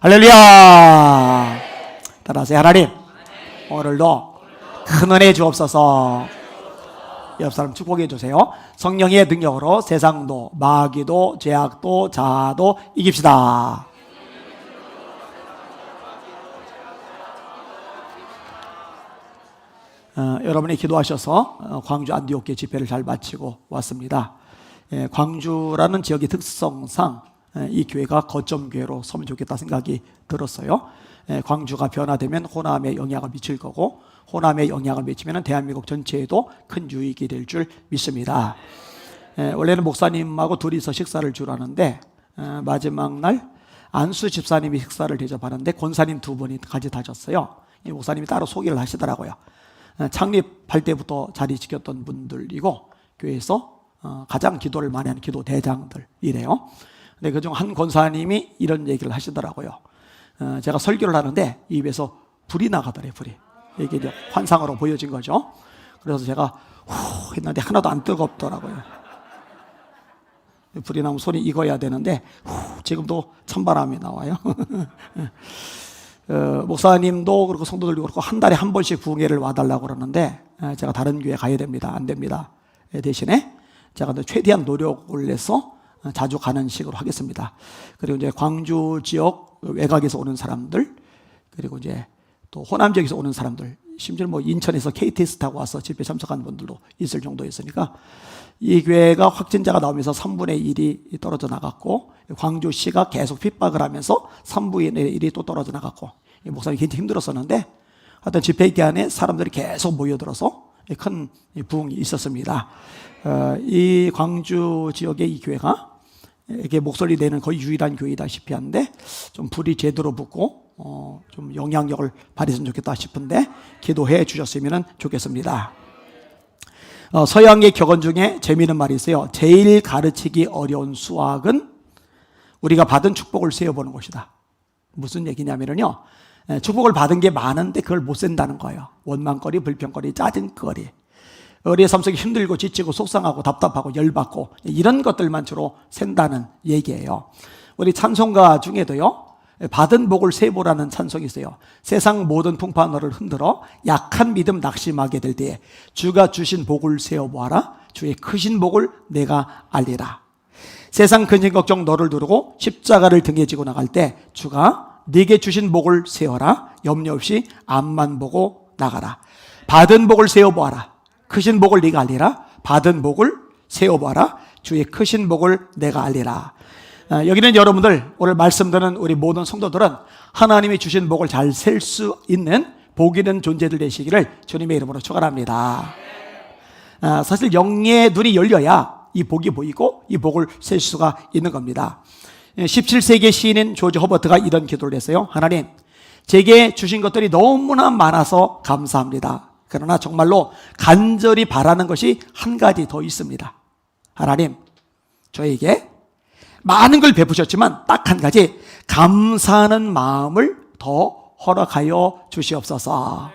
할렐루야. 따라하세요. 하나님, 오늘도 큰 은혜 주옵소서. 옆 사람 축복해 주세요. 성령의 능력으로 세상도 마귀도 죄악도 자아도 이깁시다. 여러분이 기도하셔서 광주 안디옥교 집회를 잘 마치고 왔습니다. 광주라는 지역의 특성상 이 교회가 거점교회로 서면 좋겠다 생각이 들었어요. 광주가 변화되면 호남에 영향을 미칠 거고, 호남에 영향을 미치면 대한민국 전체에도 큰 유익이 될 줄 믿습니다. 원래는 목사님하고 둘이서 식사를 주로 하는데, 마지막 날 안수 집사님이 식사를 대접하는데 권사님 두 분이 같이 다졌어요. 이 목사님이 따로 소개를 하시더라고요. 창립할 때부터 자리 지켰던 분들이고 교회에서 가장 기도를 많이 하는 기도 대장들이래요. 근데 그중 한 권사님이 이런 얘기를 하시더라고요. 제가 설교를 하는데 입에서 불이 나가더래요. 불이. 이게 이제 환상으로 보여진 거죠. 그래서 제가 후 했는데 하나도 안 뜨겁더라고요. 불이 나면 손이 익어야 되는데 지금도 찬바람이 나와요. 목사님도 그렇고 성도들도 그렇고 한 달에 한 번씩 부흥회를 와달라고 그러는데 제가 다른 교회 가야 됩니다. 안 됩니다. 대신에 제가 최대한 노력을 해서 자주 가는 식으로 하겠습니다. 그리고 이제 광주 지역 외곽에서 오는 사람들, 그리고 이제 또 호남 지역에서 오는 사람들, 심지어 뭐 인천에서 KTX 타고 와서 집회 참석한 분들도 있을 정도였으니까 이 교회가 확진자가 나오면서 3분의 1이 떨어져 나갔고, 광주시가 계속 핍박을 하면서 3분의 1이 또 떨어져 나갔고, 목사님이 굉장히 힘들었었는데 하여튼 집회 기간에 사람들이 계속 모여들어서 큰 부흥이 있었습니다. 이 광주 지역의 이 교회가 이게 목소리 내는 거의 유일한 교회다시피 한데 좀 불이 제대로 붙고 좀 영향력을 발휘했으면 좋겠다 싶은데 기도해 주셨으면 좋겠습니다. 서양의 격언 중에 재미있는 말이 있어요. 제일 가르치기 어려운 수학은 우리가 받은 축복을 세어보는 것이다. 무슨 얘기냐면요, 축복을 받은 게 많은데 그걸 못 센다는 거예요. 원망거리, 불평거리, 짜증거리. 우리의 삶 속에 힘들고 지치고 속상하고 답답하고 열받고 이런 것들만 주로 센다는 얘기예요. 우리 찬송가 중에도요, 받은 복을 세보라는 찬송이 있어요. 세상 모든 풍파 너를 흔들어 약한 믿음 낙심하게 될 때에 주가 주신 복을 세어보아라. 주의 크신 복을 내가 알리라. 세상 근심 걱정 너를 두르고 십자가를 등에 지고 나갈 때 주가 네게 주신 복을 세어라. 염려 없이 앞만 보고 나가라. 받은 복을 세어보아라. 크신 복을 네가 알리라. 받은 복을 세어보아라. 주의 크신 복을 내가 알리라. 여기는 여러분들, 오늘 말씀 듣는 우리 모든 성도들은 하나님이 주신 복을 잘 셀 수 있는 복 있는 존재들 되시기를 주님의 이름으로 축원합니다. 사실 영의 눈이 열려야 이 복이 보이고 이 복을 셀 수가 있는 겁니다. 17세기 시인인 조지 허버트가 이런 기도를 했어요. 하나님, 제게 주신 것들이 너무나 많아서 감사합니다. 그러나 정말로 간절히 바라는 것이 한 가지 더 있습니다. 하나님, 저에게 많은 걸 베푸셨지만 딱 한 가지, 감사하는 마음을 더 허락하여 주시옵소서.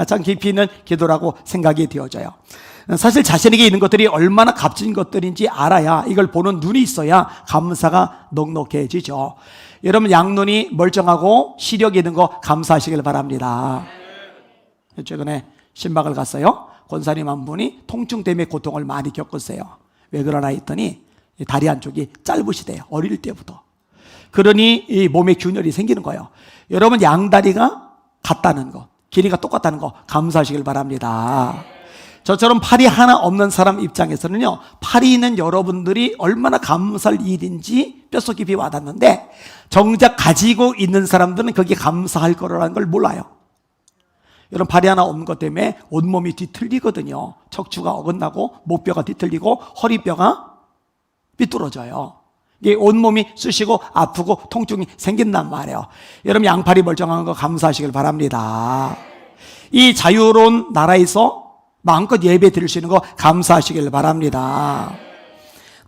참 깊이 있는 기도라고 생각이 되어져요. 사실 자신에게 있는 것들이 얼마나 값진 것들인지 알아야, 이걸 보는 눈이 있어야 감사가 넉넉해지죠. 여러분, 양눈이 멀쩡하고 시력이 있는 거 감사하시길 바랍니다. 최근에 신박을 갔어요. 권사님 한 분이 통증 때문에 고통을 많이 겪었어요. 왜 그러나 했더니 다리 한쪽이 짧으시대요. 어릴 때부터. 그러니 이 몸에 균열이 생기는 거예요. 여러분, 양다리가 같다는 거, 길이가 똑같다는 거 감사하시길 바랍니다. 저처럼 팔이 하나 없는 사람 입장에서는요, 팔이 있는 여러분들이 얼마나 감사할 일인지 뼛속 깊이 와닿는데, 정작 가지고 있는 사람들은 그게 감사할 거라는 걸 몰라요. 여러분, 팔이 하나 없는 것 때문에 온몸이 뒤틀리거든요. 척추가 어긋나고 목뼈가 뒤틀리고 허리뼈가 삐뚤어져요. 이게 온몸이 쑤시고 아프고 통증이 생긴단 말이에요. 여러분, 양팔이 멀쩡한 거 감사하시길 바랍니다. 이 자유로운 나라에서 마음껏 예배 드릴 수 있는 거 감사하시길 바랍니다.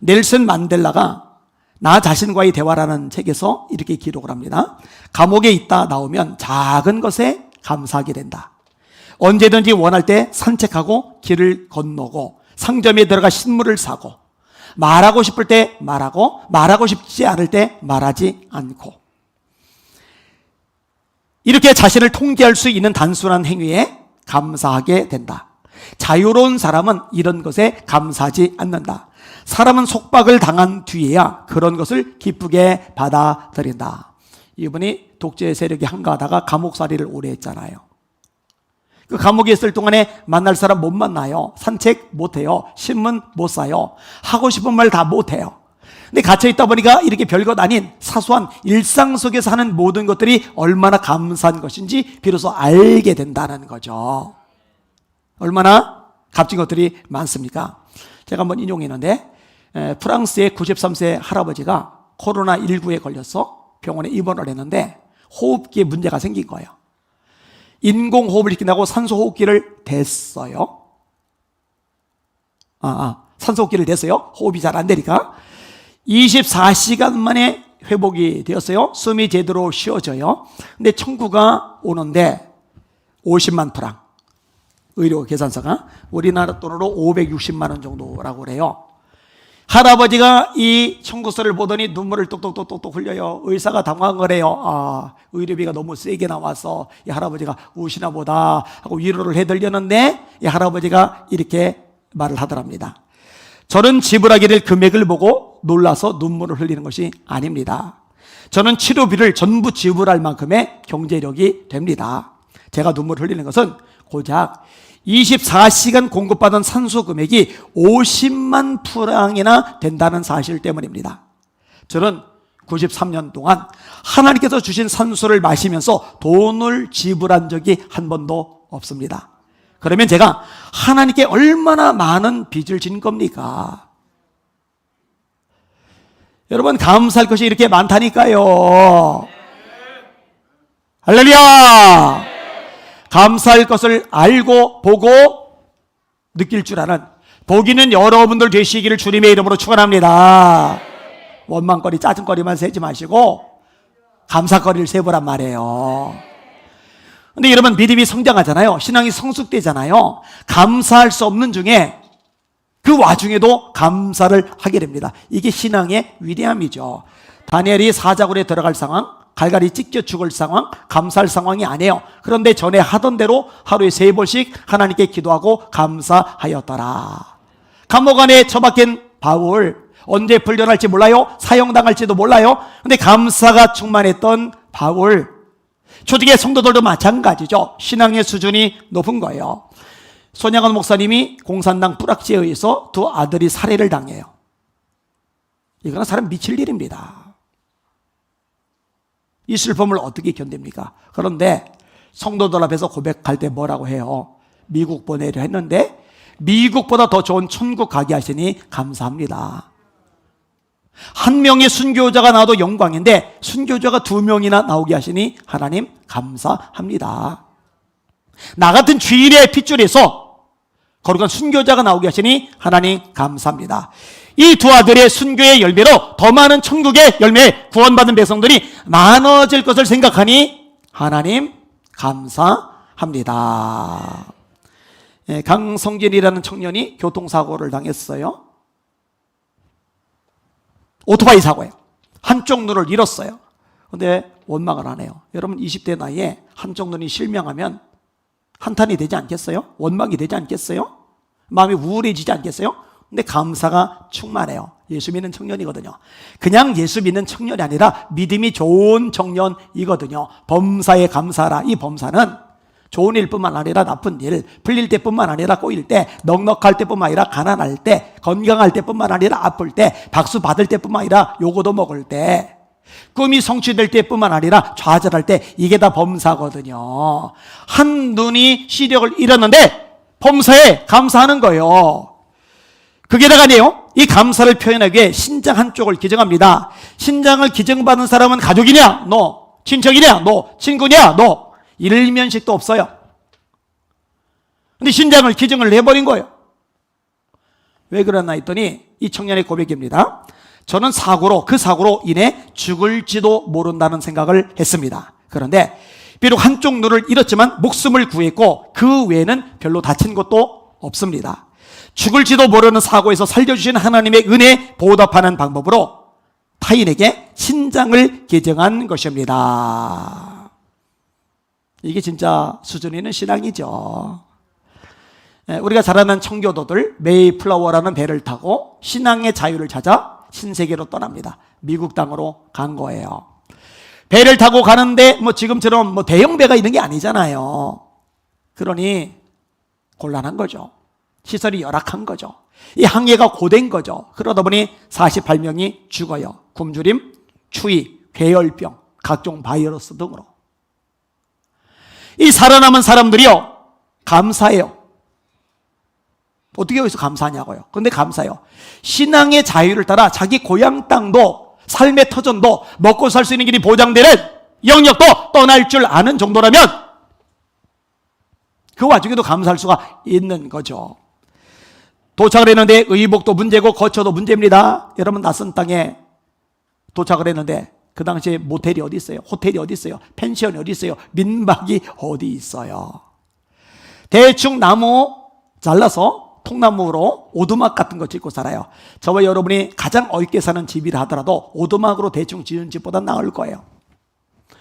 넬슨 만델라가 나 자신과의 대화라는 책에서 이렇게 기록을 합니다. 감옥에 있다 나오면 작은 것에 감사하게 된다. 언제든지 원할 때 산책하고 길을 건너고 상점에 들어가 신문을 사고 말하고 싶을 때 말하고 말하고 싶지 않을 때 말하지 않고 이렇게 자신을 통제할 수 있는 단순한 행위에 감사하게 된다. 자유로운 사람은 이런 것에 감사하지 않는다. 사람은 속박을 당한 뒤에야 그런 것을 기쁘게 받아들인다. 이분이 독재 세력이 한가하다가 감옥살이를 오래 했잖아요. 그 감옥에 있을 동안에 만날 사람 못 만나요. 산책 못 해요. 신문 못 사요. 하고 싶은 말 다 못 해요. 근데 갇혀있다 보니까 이렇게 별것 아닌 사소한 일상 속에서 하는 모든 것들이 얼마나 감사한 것인지 비로소 알게 된다는 거죠. 얼마나 값진 것들이 많습니까? 제가 한번 인용했는데 프랑스의 93세 할아버지가 코로나19에 걸려서 병원에 입원을 했는데 호흡기에 문제가 생긴 거예요. 인공호흡을 시킨다고 산소호흡기를 댔어요. 산소호흡기를 댔어요. 호흡이 잘 안 되니까 24시간 만에 회복이 되었어요. 숨이 제대로 쉬어져요. 근데 청구가 오는데 50만 프랑, 의료 계산서가 우리나라 돈으로 560만 원 정도라고 그래요. 할아버지가 이 청구서를 보더니 눈물을 똑똑똑똑 흘려요. 의사가 당황을 해요. 의료비가 너무 세게 나와서 이 할아버지가 우시나 보다 하고 위로를 해드렸는데 이 할아버지가 이렇게 말을 하더랍니다. 저는 지불하게 될 금액을 보고 놀라서 눈물을 흘리는 것이 아닙니다. 저는 치료비를 전부 지불할 만큼의 경제력이 됩니다. 제가 눈물을 흘리는 것은 고작 24시간 공급받은 산소 금액이 50만 프랑이나 된다는 사실 때문입니다. 저는 93년 동안 하나님께서 주신 산소를 마시면서 돈을 지불한 적이 한 번도 없습니다. 그러면 제가 하나님께 얼마나 많은 빚을 진 겁니까? 여러분, 감사할 것이 이렇게 많다니까요. 할렐루야! 감사할 것을 알고 보고 느낄 줄 아는 복 있는 여러분들 되시기를 주님의 이름으로 축원합니다. 원망거리, 짜증거리만 세지 마시고 감사거리를 세보란 말이에요. 근데 여러분, 믿음이 성장하잖아요. 신앙이 성숙되잖아요. 감사할 수 없는 중에 그 와중에도 감사를 하게 됩니다. 이게 신앙의 위대함이죠. 다니엘이 사자굴에 들어갈 상황, 갈갈이 찢겨 죽을 상황, 감사할 상황이 아니에요. 그런데 전에 하던 대로 하루에 3번씩 하나님께 기도하고 감사하였더라. 감옥 안에 처박힌 바울, 언제 풀려날지 몰라요. 사형당할지도 몰라요. 근데 감사가 충만했던 바울, 초대교회 성도들도 마찬가지죠. 신앙의 수준이 높은 거예요. 손양원 목사님이 공산당 뿌락지에 의해서 2 아들이 살해를 당해요. 이거는 사람 미칠 일입니다. 이 슬픔을 어떻게 견딥니까? 그런데 성도들 앞에서 고백할 때 뭐라고 해요? 미국 보내려 했는데 미국보다 더 좋은 천국 가게 하시니 감사합니다. 한 명의 순교자가 나와도 영광인데 순교자가 2명이나 나오게 하시니 하나님 감사합니다. 나 같은 주일의 핏줄에서 거룩한 순교자가 나오게 하시니 하나님 감사합니다. 이 2 아들의 순교의 열매로 더 많은 천국의 열매, 구원받은 백성들이 많아질 것을 생각하니 하나님 감사합니다. 강성진이라는 청년이 교통사고를 당했어요. 오토바이 사고예요. 한쪽 눈을 잃었어요. 그런데 원망을 안 해요. 여러분, 20대 나이에 한쪽 눈이 실명하면 한탄이 되지 않겠어요? 원망이 되지 않겠어요? 마음이 우울해지지 않겠어요? 근데 감사가 충만해요. 예수 믿는 청년이거든요. 그냥 예수 믿는 청년이 아니라 믿음이 좋은 청년이거든요. 범사에 감사하라. 이 범사는 좋은 일뿐만 아니라 나쁜 일, 풀릴 때뿐만 아니라 꼬일 때, 넉넉할 때뿐만 아니라 가난할 때, 건강할 때뿐만 아니라 아플 때, 박수 받을 때뿐만 아니라 요거도 먹을 때, 꿈이 성취될 때뿐만 아니라 좌절할 때, 이게 다 범사거든요. 한 눈이 시력을 잃었는데 범사에 감사하는 거예요. 그게다가 아니에요. 이 감사를 표현하기 위해 신장 한쪽을 기증합니다. 신장을 기증받은 사람은 가족이냐? No. 친척이냐? No. 친구냐? No. 일면식도 없어요. 근데 신장을 기증을 해버린 거예요. 왜 그러나 했더니 이 청년의 고백입니다. 저는 그 사고로 인해 죽을지도 모른다는 생각을 했습니다. 그런데 비록 한쪽 눈을 잃었지만 목숨을 구했고 그 외에는 별로 다친 것도 없습니다. 죽을지도 모르는 사고에서 살려주신 하나님의 은혜에 보답하는 방법으로 타인에게 신장을 기증한 것입니다. 이게 진짜 수준 있는 신앙이죠. 우리가 잘 아는 청교도들 메이플라워라는 배를 타고 신앙의 자유를 찾아 신세계로 떠납니다. 미국 땅으로 간 거예요. 배를 타고 가는데 뭐 지금처럼 뭐 대형 배가 있는 게 아니잖아요. 그러니 곤란한 거죠. 시설이 열악한 거죠. 이 항해가 고된 거죠. 그러다 보니 48명이 죽어요. 굶주림, 추위, 괴열병, 각종 바이러스 등으로. 이 살아남은 사람들이요, 감사해요. 어떻게 여기서 감사하냐고요. 그런데 감사해요. 신앙의 자유를 따라 자기 고향 땅도 삶의 터전도 먹고 살 수 있는 길이 보장되는 영역도 떠날 줄 아는 정도라면 그 와중에도 감사할 수가 있는 거죠. 도착을 했는데 의복도 문제고 거처도 문제입니다. 여러분 낯선 땅에 도착을 했는데 그 당시에 모텔이 어디 있어요? 호텔이 어디 있어요? 펜션이 어디 있어요? 민박이 어디 있어요? 대충 나무 잘라서 통나무로 오두막 같은 거 짓고 살아요. 저와 여러분이 가장 어렵게 사는 집이라 하더라도 오두막으로 대충 지은 집보다 나을 거예요.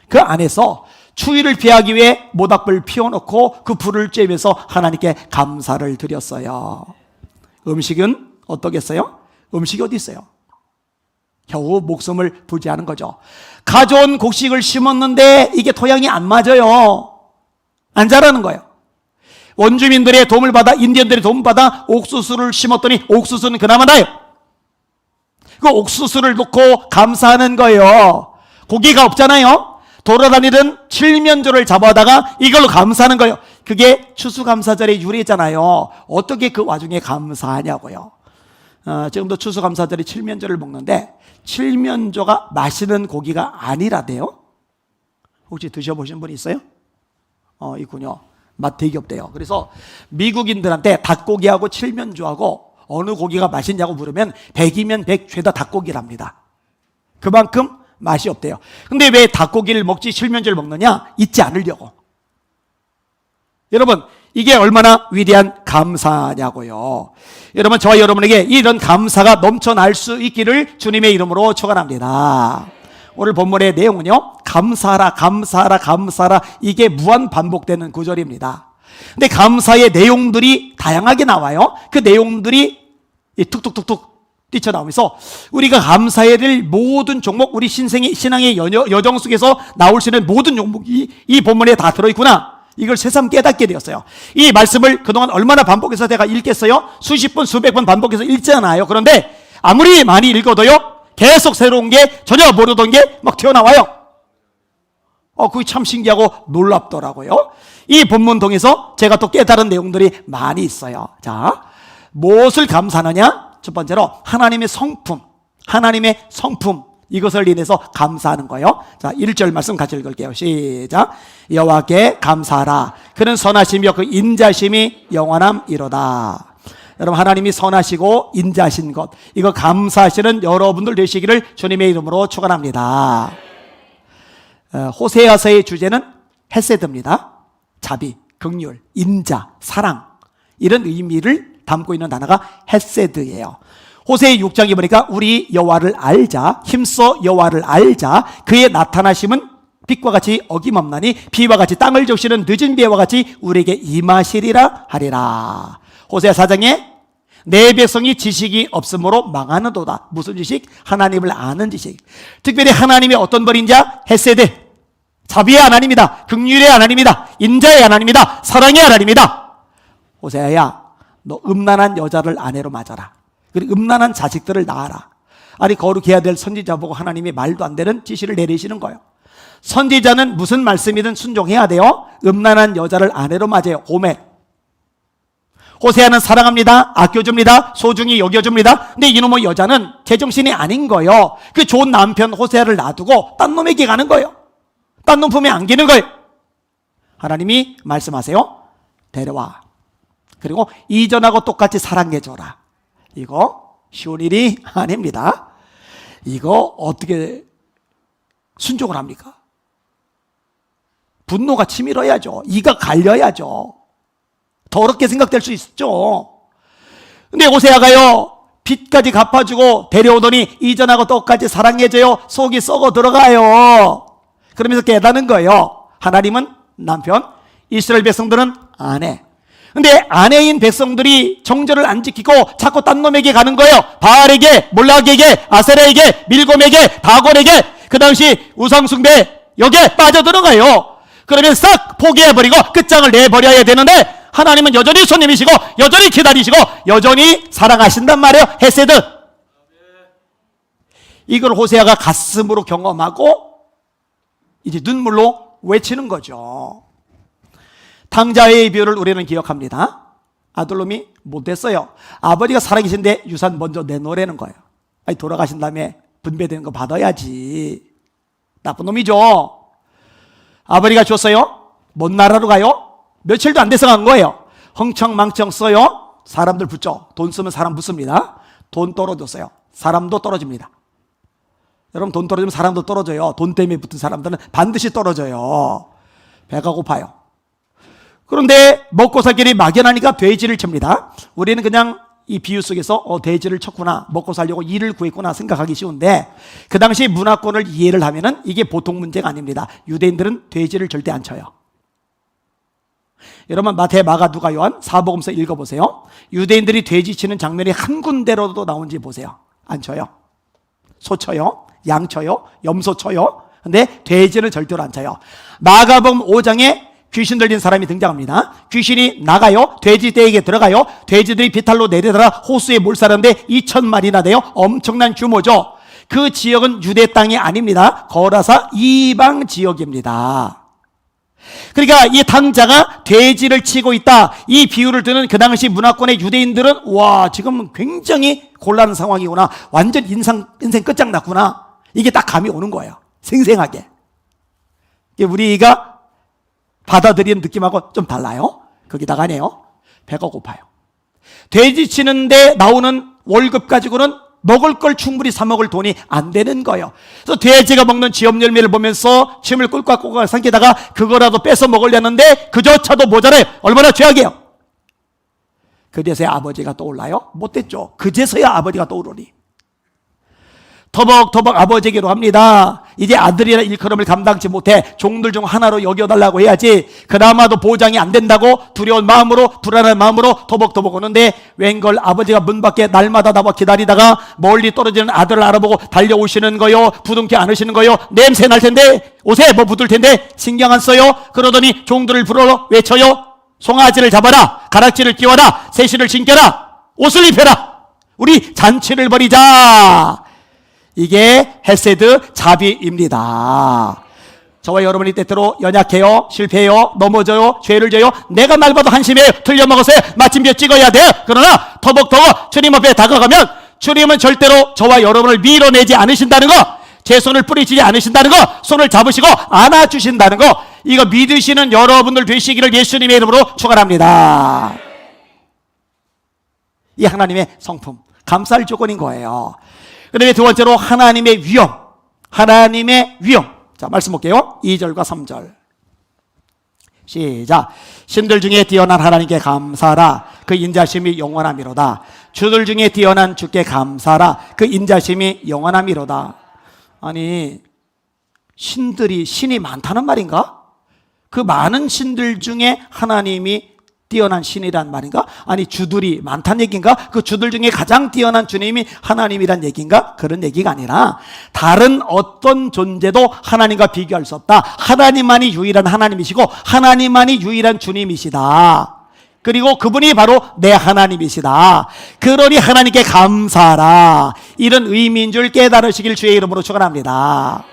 그 안에서 추위를 피하기 위해 모닥불 피워놓고 그 불을 쬐면서 하나님께 감사를 드렸어요. 음식은 어떻겠어요? 음식이 어디 있어요? 겨우 목숨을 부지하는 거죠. 가져온 곡식을 심었는데 이게 토양이 안 맞아요. 안 자라는 거예요. 원주민들의 도움을 받아, 인디언들의 도움을 받아 옥수수를 심었더니 옥수수는 그나마 나요. 그 옥수수를 놓고 감사하는 거예요. 고기가 없잖아요. 돌아다니던 칠면조를 잡아다가 이걸로 감사하는 거예요. 그게 추수감사절의 유래잖아요. 어떻게 그 와중에 감사하냐고요. 지금도 추수감사절에 칠면조를 먹는데 칠면조가 맛있는 고기가 아니라대요. 혹시 드셔보신 분 있어요? 있군요. 맛 되게 없대요. 그래서 미국인들한테 닭고기하고 칠면조하고 어느 고기가 맛있냐고 물으면 100이면 100 죄다 닭고기랍니다. 그만큼 맛이 없대요. 근데 왜 닭고기를 먹지 칠면조를 먹느냐? 잊지 않으려고. 여러분, 이게 얼마나 위대한 감사냐고요. 여러분, 저와 여러분에게 이런 감사가 넘쳐날 수 있기를 주님의 이름으로 축원합니다. 오늘 본문의 내용은요, 감사하라, 감사하라, 감사하라, 이게 무한 반복되는 구절입니다. 근데 감사의 내용들이 다양하게 나와요. 그 내용들이 툭툭툭툭 뛰쳐나오면서 우리가 감사해야 될 모든 종목, 우리 신앙의 여정 속에서 나올 수 있는 모든 종목이 이 본문에 다 들어있구나, 이걸 새삼 깨닫게 되었어요. 이 말씀을 그동안 얼마나 반복해서 제가 읽겠어요? 수십 번, 수백 번 반복해서 읽잖아요. 그런데 아무리 많이 읽어도요, 계속 새로운 게, 전혀 모르던 게 막 튀어나와요. 그게 참 신기하고 놀랍더라고요. 이 본문 통해서 제가 또 깨달은 내용들이 많이 있어요. 자, 무엇을 감사하느냐? 첫 번째로 하나님의 성품, 하나님의 성품, 이것을 인해서 감사하는 거예요. 자, 1절 말씀 같이 읽을게요. 시작. 여호와께 감사하라. 그는 선하시며 그 인자심이 영원함이로다. 여러분, 하나님이 선하시고 인자하신 것, 이거 감사하시는 여러분들 되시기를 주님의 이름으로 축원합니다. 호세아서의 주제는 헤세드입니다. 자비, 긍휼, 인자, 사랑, 이런 의미를 담고 있는 단어가 헤세드예요. 호세의 6장에 보니까 우리 여호와를 알자, 힘써 여호와를 알자, 그의 나타나심은 빛과 같이 어김없나니 비와 같이 땅을 적시는 늦은 비와 같이 우리에게 임하시리라 하리라. 호세아 4장에 내 백성이 지식이 없으므로 망하는도다. 무슨 지식? 하나님을 아는 지식. 특별히 하나님의 어떤 분인지 헤세드, 자비의 하나님이다, 긍휼의 하나님이다, 인자의 하나님이다, 사랑의 하나님이다. 호세아야, 너 음란한 여자를 아내로 맞아라. 그리고 음란한 자식들을 낳아라. 아니, 거룩해야 될 선지자 보고 하나님이 말도 안 되는 지시를 내리시는 거예요. 선지자는 무슨 말씀이든 순종해야 돼요. 음란한 여자를 아내로 맞아요. 고멜. 호세아는 사랑합니다, 아껴줍니다, 소중히 여겨줍니다. 근데 이놈의 여자는 제정신이 아닌 거예요. 그 좋은 남편 호세아를 놔두고 딴 놈에게 가는 거예요. 딴 놈 품에 안기는 거예요. 하나님이 말씀하세요. 데려와. 그리고 이전하고 똑같이 사랑해줘라. 이거 쉬운 일이 아닙니다. 이거 어떻게 순종을 합니까? 분노가 치밀어야죠. 이가 갈려야죠. 더럽게 생각될 수 있죠. 근데 호세아가요, 빚까지 갚아주고 데려오더니 이전하고 똑같이 사랑해줘요. 속이 썩어 들어가요. 그러면서 깨닫는 거예요. 하나님은 남편, 이스라엘 백성들은 아내. 근데 아내인 백성들이 정절을 안 지키고 자꾸 딴 놈에게 가는 거예요. 바알에게, 몰락에게, 아세라에게, 밀곰에게, 다곤에게, 그 당시 우상숭배 여기에 빠져들어가요. 그러면 싹 포기해버리고 끝장을 내버려야 되는데 하나님은 여전히 손님이시고 여전히 기다리시고 여전히 사랑하신단 말이에요. 헤세드. 이걸 호세아가 가슴으로 경험하고 이제 눈물로 외치는 거죠. 탕자의 비유를 우리는 기억합니다. 아들놈이 못됐어요. 아버지가 살아계신데 유산 먼저 내놓으라는 거예요. 아니, 돌아가신 다음에 분배되는 거 받아야지. 나쁜 놈이죠. 아버지가 줬어요. 먼 나라로 가요. 며칠도 안 돼서 간 거예요. 흥청망청 써요. 사람들 붙죠. 돈 쓰면 사람 붙습니다. 돈 떨어졌어요. 사람도 떨어집니다. 여러분, 돈 떨어지면 사람도 떨어져요. 돈 때문에 붙은 사람들은 반드시 떨어져요. 배가 고파요. 그런데 먹고 살 길이 막연하니까 돼지를 칩니다. 우리는 그냥 이 비유 속에서 돼지를 쳤구나, 먹고 살려고 일을 구했구나 생각하기 쉬운데 그 당시 문화권을 이해를 하면은 이게 보통 문제가 아닙니다. 유대인들은 돼지를 절대 안 쳐요. 여러분, 마태, 마가, 누가, 요한 사복음서 읽어보세요. 유대인들이 돼지 치는 장면이 한 군데로도 나온지 보세요. 안 쳐요. 소 쳐요, 양 쳐요, 염소 쳐요. 근데 돼지는 절대로 안 쳐요. 마가복음 5장에 귀신 들린 사람이 등장합니다. 귀신이 나가요. 돼지떼에게 들어가요. 돼지들이 비탈로 내려들어 호수에 몰살하는데 2,000마리나 돼요. 엄청난 규모죠. 그 지역은 유대 땅이 아닙니다. 거라사 이방 지역입니다. 그러니까 이 탕자가 돼지를 치고 있다, 이 비유를 듣는 그 당시 문화권의 유대인들은 와, 지금 굉장히 곤란한 상황이구나, 완전 인생 끝장났구나, 이게 딱 감이 오는 거예요. 생생하게. 우리가 받아들이는 느낌하고 좀 달라요. 거기다가네요, 배가 고파요. 돼지 치는데 나오는 월급 가지고는 먹을 걸 충분히 사 먹을 돈이 안 되는 거예요. 그래서 돼지가 먹는 지엽 열매를 보면서 침을 꿀꺽꿀꺽 삼키다가 그거라도 뺏어 먹으려는데 그조차도 모자라요. 얼마나 죄악이에요. 그제서야 아버지가 떠올라요? 못됐죠. 그제서야 아버지가 떠오르니 터벅터벅 아버지에게로 합니다. 이제 아들이라 일컬음을 감당치 못해 종들 중 하나로 여겨달라고 해야지. 그나마도 보장이 안 된다고 두려운 마음으로, 불안한 마음으로 터벅터벅 오는데 웬걸 아버지가 문 밖에 날마다 나와 기다리다가 멀리 떨어지는 아들을 알아보고 달려오시는 거요. 부둥켜 안으시는 거요. 냄새 날 텐데, 옷에 뭐 묻을 텐데 신경 안 써요. 그러더니 종들을 불러 외쳐요. 송아지를 잡아라, 가락지를 끼워라, 새실을 신겨라, 옷을 입혀라, 우리 잔치를 벌이자. 이게 헤세드 자비입니다. 저와 여러분이 때때로 연약해요, 실패해요, 넘어져요, 죄를 져요. 내가 날봐도 한심해요, 틀려먹었어요, 마침표 찍어야 돼요. 그러나 터벅터벅 주님 앞에 다가가면 주님은 절대로 저와 여러분을 밀어내지 않으신다는 거, 제 손을 뿌리치지 않으신다는 거, 손을 잡으시고 안아주신다는 거, 이거 믿으시는 여러분들 되시기를 예수님의 이름으로 축원합니다. 이 하나님의 성품, 감사할 조건인 거예요. 그 다음에 두 번째로 하나님의 위엄. 하나님의 위엄. 자, 말씀 볼게요. 2절과 3절. 시작. 신들 중에 뛰어난 하나님께 감사하라. 그 인자심이 영원함이로다. 주들 중에 뛰어난 주께 감사하라. 그 인자심이 영원함이로다. 아니, 신이 많다는 말인가? 그 많은 신들 중에 하나님이 뛰어난 신이란 말인가? 아니, 주들이 많다는 얘기인가? 그 주들 중에 가장 뛰어난 주님이 하나님이란 얘기인가? 그런 얘기가 아니라 다른 어떤 존재도 하나님과 비교할 수 없다. 하나님만이 유일한 하나님이시고 하나님만이 유일한 주님이시다. 그리고 그분이 바로 내 하나님이시다. 그러니 하나님께 감사하라. 이런 의미인 줄 깨달으시길 주의 이름으로 축원합니다.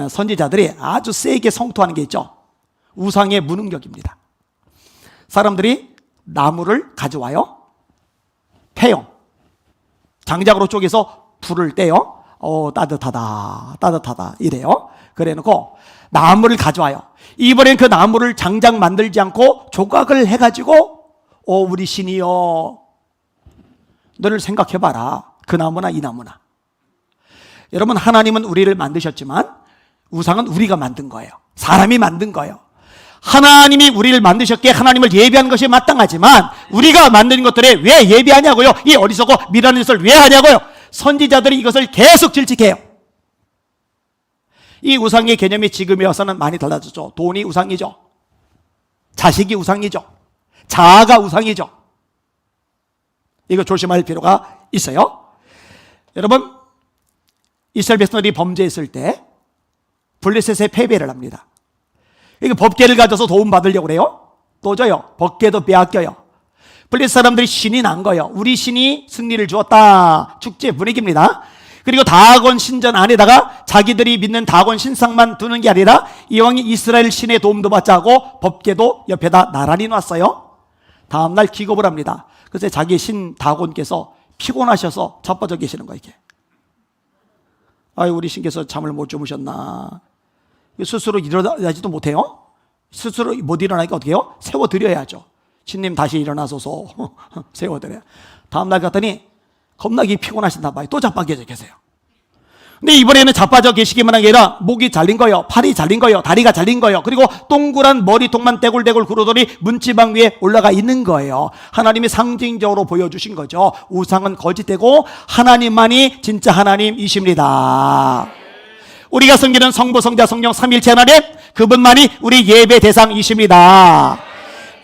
선지자들이 아주 세게 성토하는 게 있죠. 우상의 무능력입니다. 사람들이 나무를 가져와요. 패요. 장작으로 쪼개서 불을 떼요. 따뜻하다, 따뜻하다 이래요. 그래 놓고 나무를 가져와요. 이번엔 그 나무를 장작 만들지 않고 조각을 해가지고 우리 신이여, 너를 생각해봐라. 그 나무나 이 나무나. 여러분, 하나님은 우리를 만드셨지만 우상은 우리가 만든 거예요. 사람이 만든 거예요. 하나님이 우리를 만드셨기에 하나님을 예배하는 것이 마땅하지만 우리가 만든 것들에 왜 예배하냐고요? 이 어리석고 미련한 짓을 왜 하냐고요? 선지자들이 이것을 계속 질책해요. 이 우상의 개념이 지금에 와서는 많이 달라졌죠. 돈이 우상이죠. 자식이 우상이죠. 자아가 우상이죠. 이거 조심할 필요가 있어요. 여러분, 이스라엘 백성들이 범죄했을 때 블레셋에 패배를 합니다. 이거 법궤를 가져서 도움받으려고 그래요. 또 줘요. 법궤도 빼앗겨요. 블레셋 사람들이 신이 난 거예요. 우리 신이 승리를 주었다. 축제 분위기입니다. 그리고 다곤 신전 안에다가 자기들이 믿는 다곤 신상만 두는 게 아니라 이왕이 이스라엘 신의 도움도 받자고 법궤도 옆에다 나란히 놨어요. 다음날 기겁을 합니다. 그래서 자기 신 다곤께서 피곤하셔서 자빠져 계시는 거예요. 이게. 아유, 우리 신께서 잠을 못 주무셨나. 스스로 일어나지도 못해요. 스스로 못 일어나니까 어떻게 해요? 세워드려야죠. 신님 다시 일어나소서. 세워드려요. 다음날 갔더니 겁나게 피곤하신다 봐요. 또 자빠져 계세요. 근데 이번에는 자빠져 계시기만 한 게 아니라 목이 잘린 거예요. 팔이 잘린 거예요. 다리가 잘린 거예요. 그리고 동그란 머리통만 떼굴떼굴 구르더니 문지방 위에 올라가 있는 거예요. 하나님이 상징적으로 보여주신 거죠. 우상은 거짓되고 하나님만이 진짜 하나님이십니다. 우리가 섬기는 성부, 성자, 성령 삼일체 하나님, 그분만이 우리 예배 대상이십니다.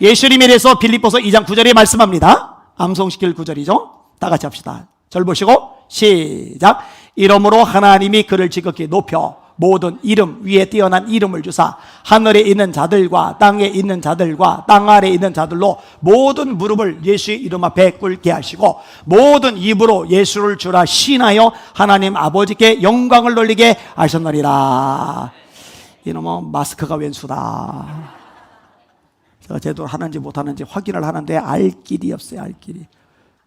예수님에 대해서 빌립보서 2장 9절에 말씀합니다. 암송시킬 9절이죠. 다 같이 합시다. 절 보시고 시작. 이러므로 하나님이 그를 지극히 높여 모든 이름 위에 뛰어난 이름을 주사 하늘에 있는 자들과 땅에 있는 자들과 땅 아래에 있는 자들로 모든 무릎을 예수의 이름 앞에 꿇게 하시고 모든 입으로 예수를 주라 신하여 하나님 아버지께 영광을 돌리게 하셨느니라. 이놈은 마스크가 웬수다. 제가 제대로 하는지 못하는지 확인을 하는데 알 길이 없어요. 알 길이.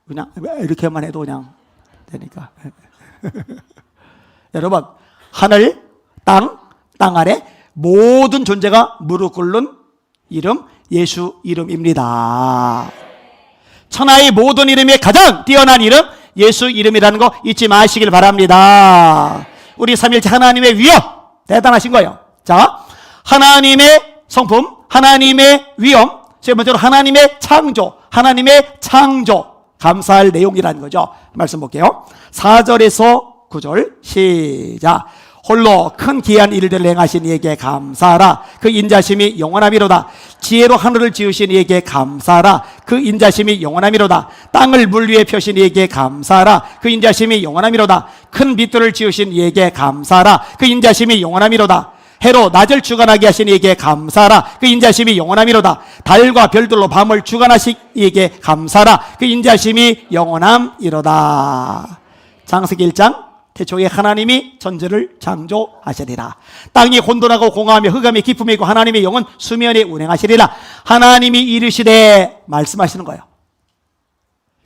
그냥 이렇게만 해도 그냥 되니까. 여러분, 하늘, 땅 아래 모든 존재가 무릎 꿇는 이름, 예수 이름입니다. 천하의 모든 이름에 가장 뛰어난 이름, 예수 이름이라는 거 잊지 마시길 바랍니다. 우리 삼일체 하나님의 위엄, 대단하신 거예요. 자, 하나님의 성품, 하나님의 위엄, 세 번째로 하나님의 창조, 감사할 내용이라는 거죠. 말씀 볼게요. 4절에서 9절 시작. 홀로 큰 기이한 일들을 행하신 이에게 감사하라. 그 인자심이 영원하미로다. 지혜로 하늘을 지으신 이에게 감사하라. 그 인자심이 영원하미로다. 땅을 물 위에 펴신 이에게 감사하라. 그 인자심이 영원하미로다. 큰 빛들을 지으신 이에게 감사하라. 그 인자심이 영원하미로다. 해로 낮을 주관하게 하신 이에게 감사하라. 그 인자심이 영원하미로다. 달과 별들로 밤을 주관하신 이에게 감사하라. 그 인자심이 영원함이로다. 창세기 1장 태초에 하나님이 천지를 창조하시리라. 땅이 혼돈하고 공허하며 흑암의 기품이 있고 하나님의 영은 수면에 운행하시리라. 하나님이 이르시되 말씀하시는 거예요.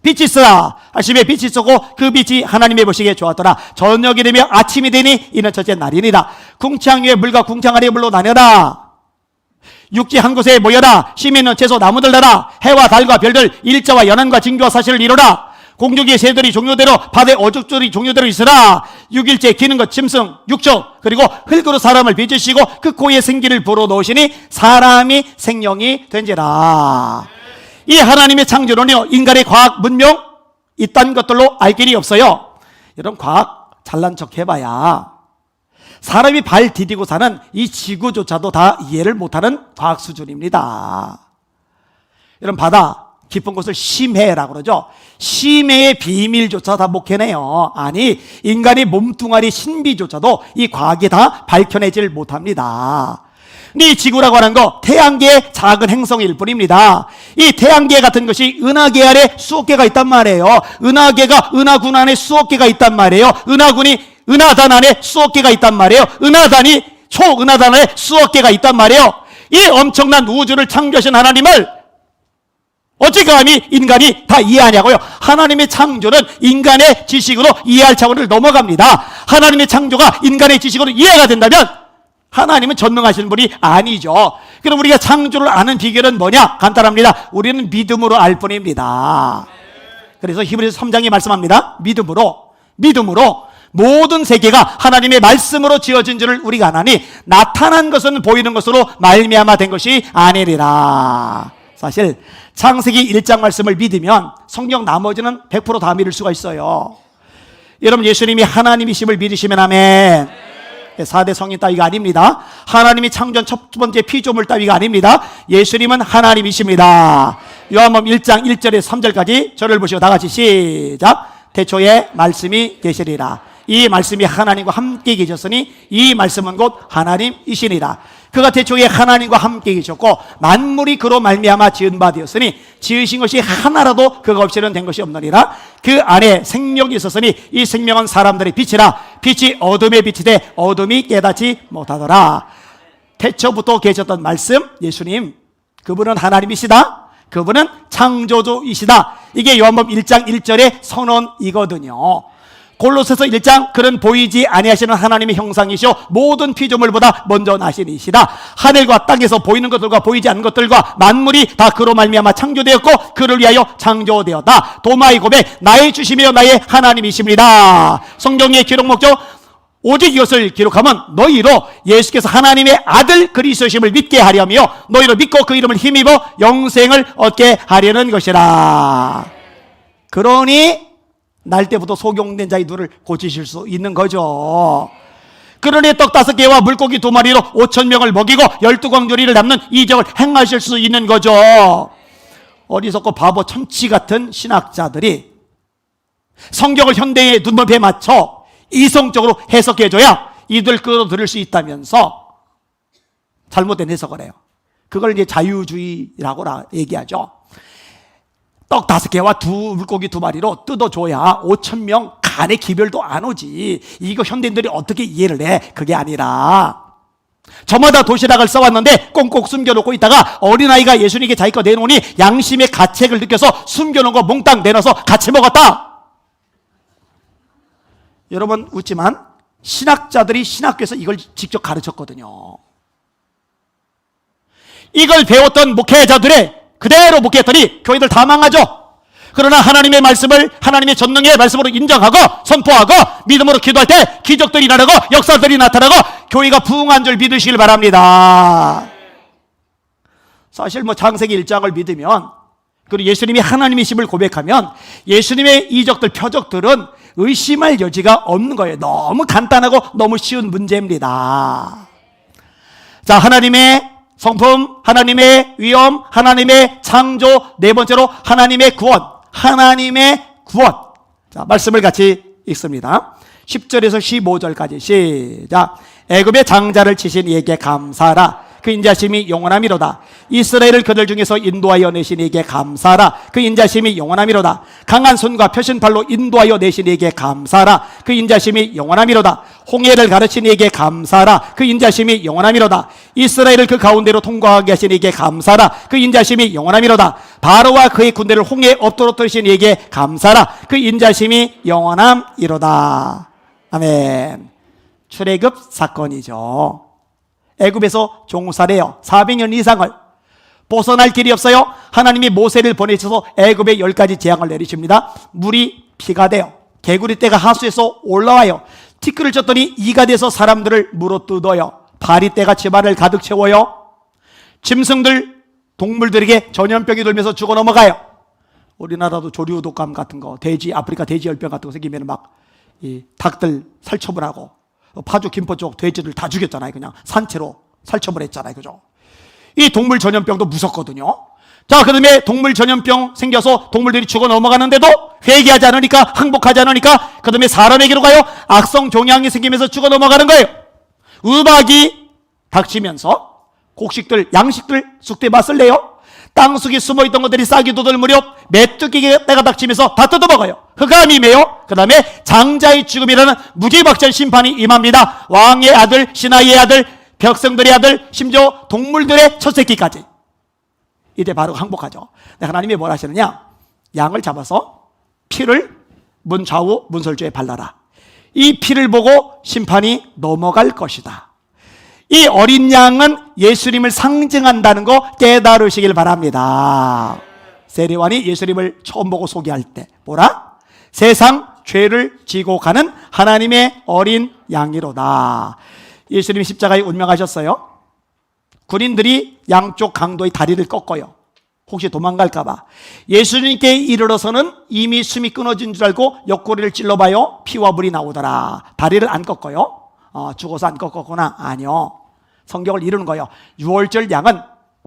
빛이 있으라 하시매 빛이 있었고 그 빛이 하나님의 보시기에 좋았더라. 저녁이 되며 아침이 되니 이는 첫째 날이니라. 궁창 위에 물과 궁창 아래의 물로 나뉘어라. 육지 한 곳에 모여라. 심이 있는 채소 나무들 나라. 해와 달과 별들 일자와 연한과 징조와 사실을 이루라. 공중의 새들이 종류대로 바다의 어족들이 종류대로 있으라. 6일째 기는 것 짐승 육종 그리고 흙으로 사람을 빚으시고 그 코에 생기를 불어넣으시니 사람이 생명이 된지라. 이 하나님의 창조론이요, 인간의 과학 문명 이딴 것들로 알 길이 없어요. 여러분, 과학 잘난 척 해봐야 사람이 발 디디고 사는 이 지구조차도 다 이해를 못하는 과학 수준입니다. 여러분, 바다 깊은 곳을 심해라고 그러죠. 심해의 비밀조차 다 못 캐내요. 아니, 인간의 몸뚱아리 신비조차도 이 과학이 다 밝혀내질 못합니다. 근데 이 지구라고 하는 거 태양계의 작은 행성일 뿐입니다. 이 태양계 같은 것이 은하계 아래 수억 개가 있단 말이에요. 은하계가 은하군 안에 수억 개가 있단 말이에요. 은하군이 은하단 안에 수억 개가 있단 말이에요. 은하단이 초은하단 안에 수억 개가 있단 말이에요. 이 엄청난 우주를 창조하신 하나님을 어찌 감히 인간이 다 이해하냐고요. 하나님의 창조는 인간의 지식으로 이해할 차원을 넘어갑니다. 하나님의 창조가 인간의 지식으로 이해가 된다면 하나님은 전능하신 분이 아니죠. 그럼 우리가 창조를 아는 비결은 뭐냐? 간단합니다. 우리는 믿음으로 알 뿐입니다. 그래서 히브리서 3장이 말씀합니다. 믿음으로 모든 세계가 하나님의 말씀으로 지어진 줄을 우리가 아나니 나타난 것은 보이는 것으로 말미암아 된 것이 아니리라. 사실 창세기 1장 말씀을 믿으면 성경 나머지는 100% 다 믿을 수가 있어요. 여러분, 예수님이 하나님이심을 믿으시면 아멘. 4대 성인 따위가 아닙니다. 하나님이 창조한 첫 번째 피조물 따위가 아닙니다. 예수님은 하나님이십니다. 요한복음 1장 1절에서 3절까지 저를 보시고 다 같이 시작. 태초에 말씀이 계시리라. 이 말씀이 하나님과 함께 계셨으니 이 말씀은 곧 하나님이시니라. 그가 태초에 하나님과 함께 계셨고 만물이 그로 말미암아 지은 바 되었으니 지으신 것이 하나라도 그가 없이는 된 것이 없느니라. 그 안에 생명이 있었으니 이 생명은 사람들의 빛이라. 빛이 어둠의 빛이 돼 어둠이 깨닫지 못하더라. 태초부터 계셨던 말씀 예수님, 그분은 하나님이시다. 그분은 창조주이시다. 이게 요한복음 1장 1절의 선언이거든요. 골로새서 1장 그는 보이지 아니하시는 하나님의 형상이시오 모든 피조물보다 먼저 나신 이시다. 하늘과 땅에서 보이는 것들과 보이지 않는 것들과 만물이 다 그로 말미암아 창조되었고 그를 위하여 창조되었다. 도마의 고백, 나의 주시며 나의 하나님이십니다. 성경의 기록 목적, 오직 이것을 기록하면 너희로 예수께서 하나님의 아들 그리스도심을 믿게 하려며 너희로 믿고 그 이름을 힘입어 영생을 얻게 하려는 것이라. 그러니 날 때부터 소경된 자의 눈을 고치실 수 있는 거죠. 그러니 떡 5개와 물고기 2마리로 5,000명을 먹이고 12광주리를 담는 이적을 행하실 수 있는 거죠. 어리석고 바보 천치 같은 신학자들이 성경을 현대의 눈높이에 맞춰 이성적으로 해석해줘야 이들 끌어들일 수 있다면서 잘못된 해석을 해요. 그걸 이제 자유주의라고 얘기하죠. 떡 5개와 물고기 2마리로 뜯어줘야 5,000명 간의 기별도 안 오지. 이거 현대인들이 어떻게 이해를 해? 그게 아니라 저마다 도시락을 써왔는데 꽁꽁 숨겨놓고 있다가 어린아이가 예수님께 자기 거 내놓으니 양심의 가책을 느껴서 숨겨놓은 거 몽땅 내놔서 같이 먹었다. 여러분 웃지만 신학자들이 신학교에서 이걸 직접 가르쳤거든요. 이걸 배웠던 목회자들의 그대로 목회했더니 교회들 다 망하죠. 그러나 하나님의 말씀을 하나님의 전능의 말씀으로 인정하고 선포하고 믿음으로 기도할 때 기적들이 일어나고 역사들이 나타나고 교회가 부흥한 줄 믿으시길 바랍니다. 사실 창세기 1장을 믿으면 그리고 예수님이 하나님이심을 고백하면 예수님의 이적들 표적들은 의심할 여지가 없는 거예요. 너무 간단하고 너무 쉬운 문제입니다. 자, 하나님의 성품, 하나님의 위엄, 하나님의 창조, 네 번째로 하나님의 구원, 하나님의 구원. 자, 말씀을 같이 읽습니다. 10절에서 15절까지 시작. 애굽의 장자를 치신 이에게 감사하라. 그 인자심이 영원함이로다. 이스라엘을 그들 중에서 인도하여 내신 이에게 감사하라. 그 인자심이 영원함이로다. 강한 손과 표신팔로 인도하여 내신 이에게 감사하라. 그 인자심이 영원함이로다. 홍해를 가르친 이에게 감사하라. 그 인자심이 영원함이로다. 이스라엘을 그 가운데로 통과하게 하신 이에게 감사하라. 그 인자심이 영원함이로다. 바로와 그의 군대를 홍해에 엎도록 들으신 이에게 감사하라. 그 인자심이 영원함이로다. 아멘. 출애굽 사건이죠. 애굽에서 종살이에요. 400년 이상을 벗어날 길이 없어요. 하나님이 모세를 보내셔서 애굽에 10가지 재앙을 내리십니다. 물이 피가 돼요. 개구리 떼가 하수에서 올라와요. 티끌을 쳤더니 이가 돼서 사람들을 물어뜯어요. 바리떼가 집안을 가득 채워요. 짐승들, 동물들에게 전염병이 돌면서 죽어 넘어가요. 우리나라도 조류 독감 같은 거, 돼지, 아프리카 돼지 열병 같은 거 생기면 이 닭들 살처분 하고 파주 김포 쪽 돼지들 다 죽였잖아요. 그냥 산채로 살처분했잖아요. 그죠? 이 동물 전염병도 무섭거든요. 자, 그 다음에 동물 전염병 생겨서 동물들이 죽어 넘어가는데도 회개하지 않으니까, 항복하지 않으니까 그 다음에 사람에게로 가요. 악성 종양이 생기면서 죽어 넘어가는 거예요. 우박이 닥치면서 곡식들, 양식들 쑥대밭을 내요. 땅속에 숨어있던 것들이 싹이 돋을 무렵 메뚜기가 닥치면서 다 뜯어먹어요. 흑암이 매요. 그 다음에 장자의 죽음이라는 무지막지한 심판이 임합니다. 왕의 아들, 신하의 아들, 백성들의 아들, 심지어 동물들의 첫 새끼까지. 이때 바로 항복하죠. 하나님이 뭘 하시느냐? 양을 잡아서 피를 문 좌우 문설주에 발라라. 이 피를 보고 심판이 넘어갈 것이다. 이 어린 양은 예수님을 상징한다는 거 깨달으시길 바랍니다. 세례요한이 예수님을 처음 보고 소개할 때 뭐라? 세상 죄를 지고 가는 하나님의 어린 양이로다. 예수님이 십자가에 운명하셨어요. 군인들이 양쪽 강도의 다리를 꺾어요. 혹시 도망갈까봐. 예수님께 이르러서는 이미 숨이 끊어진 줄 알고 옆구리를 찔러봐요. 피와 물이 나오더라. 다리를 안 꺾어요. 죽어서 안 꺾었구나. 아니요. 성경을 이루는 거예요. 유월절 양은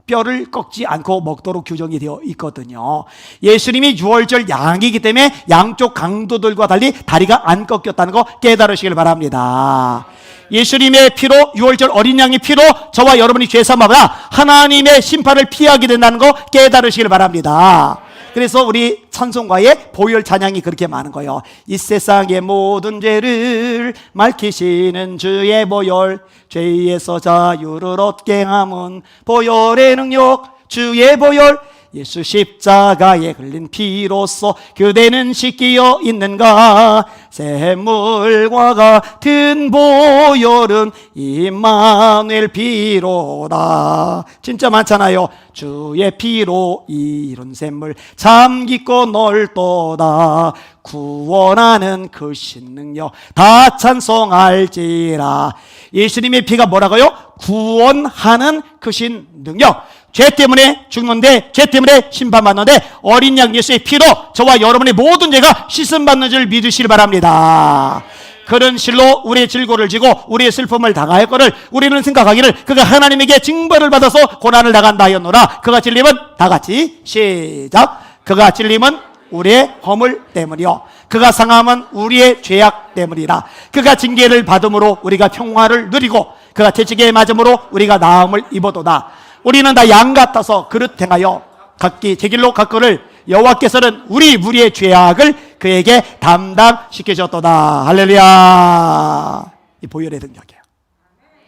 뼈를 꺾지 않고 먹도록 규정이 되어 있거든요. 예수님이 유월절 양이기 때문에 양쪽 강도들과 달리 다리가 안 꺾였다는 거 깨달으시길 바랍니다. 예수님의 피로, 유월절 어린 양의 피로 저와 여러분이 죄사함받아 하나님의 심판을 피하게 된다는 거 깨달으시길 바랍니다. 그래서 우리 찬송가의 보혈 찬양이 그렇게 많은 거예요. 이 세상의 모든 죄를 맑히시는 주의 보혈, 죄에서 자유를 얻게 함은 보혈의 능력, 주의 보혈, 예수 십자가에 흘린 피로써 그대는 씻기어 있는가. 샘물과 같은 보혈은 임마누엘 피로다. 진짜 많잖아요. 주의 피로 이룬 샘물 참 깊고 넓도다. 구원하는 그 신능력 다 찬송할지라. 예수님의 피가 뭐라고요? 구원하는 그 신능력. 죄 때문에 죽는데, 죄 때문에 심판받는데 어린 양 예수의 피로 저와 여러분의 모든 죄가 씻음받는 줄 믿으시길 바랍니다. 그런 실로 우리의 질고를 지고 우리의 슬픔을 당하였거늘 우리는 생각하기를 그가 하나님에게 징벌을 받아서 고난을 당한다 하였노라. 그가 찔림은 다 같이 시작. 그가 찔림은 우리의 허물 때문이요 그가 상함은 우리의 죄악 때문이라. 그가 징계를 받음으로 우리가 평화를 누리고 그가 채찍에 맞음으로 우리가 나음을 입어도다. 우리는 다 양 같아서 그릇 행하여 각기 제 길로 갔거늘 여호와께서는 우리 무리의 죄악을 그에게 담당시키셨도다. 할렐루야. 이 보혈의 능력이에요.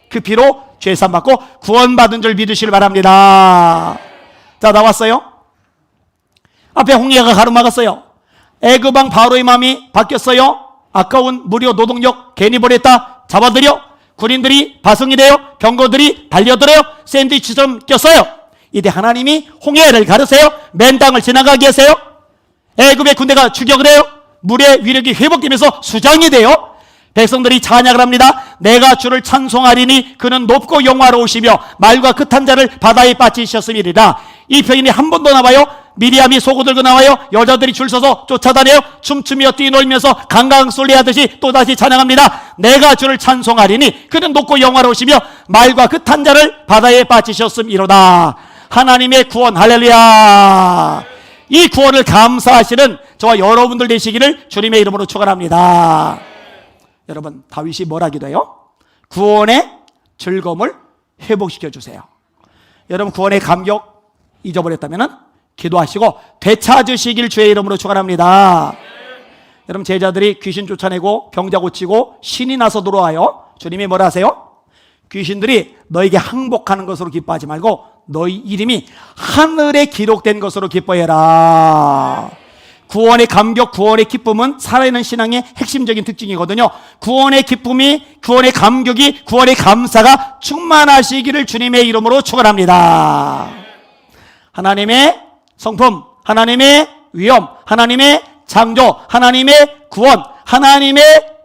그 피로 죄산 받고 구원받은 줄 믿으시길 바랍니다. 자, 나왔어요. 앞에 홍해가 가로막았어요. 애굽 왕 바로의 마음이 바뀌었어요. 아까운 무료 노동력 괜히 보냈다. 잡아들여. 군인들이 바성이 되어 병거들이 달려들어요. 샌드위치처럼 꼈어요. 이때 하나님이 홍해를 가르세요. 맨 땅을 지나가게 하세요. 애굽의 군대가 추격을 해요. 물의 위력이 회복되면서 수장이 돼요. 백성들이 찬양을 합니다. 내가 주를 찬송하리니 그는 높고 영화로우시며 말과 끝한 자를 바다에 빠지셨음이리라. 이 표현이 한 번 더 나와요. 미리암이 속옷 들고 나와요. 여자들이 줄 서서 쫓아다녀요. 춤추며 뛰놀면서 강강술래하듯이 또다시 찬양합니다. 내가 주를 찬송하리니 그는 높고 영화로우시며 말과 끝한 자를 바다에 빠지셨음이로다. 하나님의 구원, 할렐루야. 이 구원을 감사하시는 저와 여러분들 되시기를 주님의 이름으로 축원합니다. 여러분, 다윗이 뭘 하기도 해요? 구원의 즐거움을 회복시켜 주세요. 여러분, 구원의 감격 잊어버렸다면 기도하시고 되찾으시길 주의 이름으로 축원합니다. 여러분, 제자들이 귀신 쫓아내고 병자 고치고 신이 나서 들어와요. 주님이 뭐라 하세요? 귀신들이 너에게 항복하는 것으로 기뻐하지 말고 너희 이름이 하늘에 기록된 것으로 기뻐해라. 구원의 감격, 구원의 기쁨은 살아있는 신앙의 핵심적인 특징이거든요. 구원의 기쁨이, 구원의 감격이, 구원의 감사가 충만하시기를 주님의 이름으로 축원합니다. 하나님의 성품, 하나님의 위엄, 하나님의 창조, 하나님의 구원, 하나님의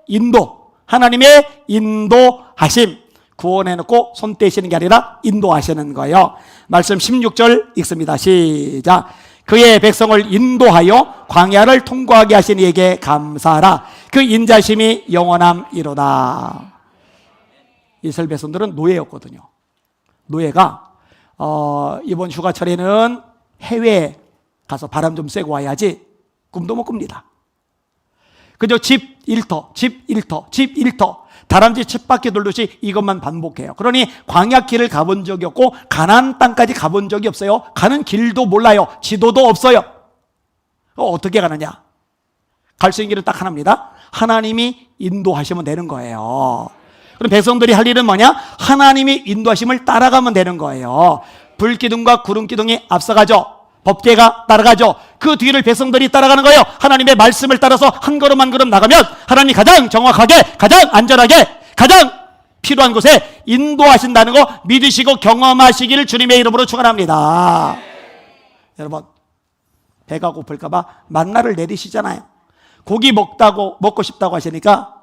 인도, 하나님의 인도하심. 구원해놓고 손 떼시는 게 아니라 인도하시는 거예요. 말씀 16절 읽습니다. 시작. 그의 백성을 인도하여 광야를 통과하게 하신 이에게 감사하라. 그 인자심이 영원함이로다. 이스라엘 백성들은 노예였거든요. 노예가 이번 휴가철에는 해외에 가서 바람 좀 쐬고 와야지 꿈도 못 꿉니다. 그저 집 일터, 집 일터, 집 일터, 다람쥐 쳇바퀴 돌듯이 이것만 반복해요. 그러니 광야길을 가본 적이 없고 가나안 땅까지 가본 적이 없어요. 가는 길도 몰라요. 지도도 없어요. 어떻게 가느냐? 갈 수 있는 길은 딱 하나입니다. 하나님이 인도하시면 되는 거예요. 그럼 백성들이 할 일은 뭐냐? 하나님이 인도하심을 따라가면 되는 거예요. 불기둥과 구름기둥이 앞서가죠. 법궤가 따라가죠. 그 뒤를 백성들이 따라가는 거예요. 하나님의 말씀을 따라서 한 걸음 한 걸음 나가면 하나님이 가장 정확하게, 가장 안전하게, 가장 필요한 곳에 인도하신다는 거 믿으시고 경험하시기를 주님의 이름으로 축원합니다. 여러분, 배가 고플까 봐 만나를 내리시잖아요. 고기 먹고 싶다고 하시니까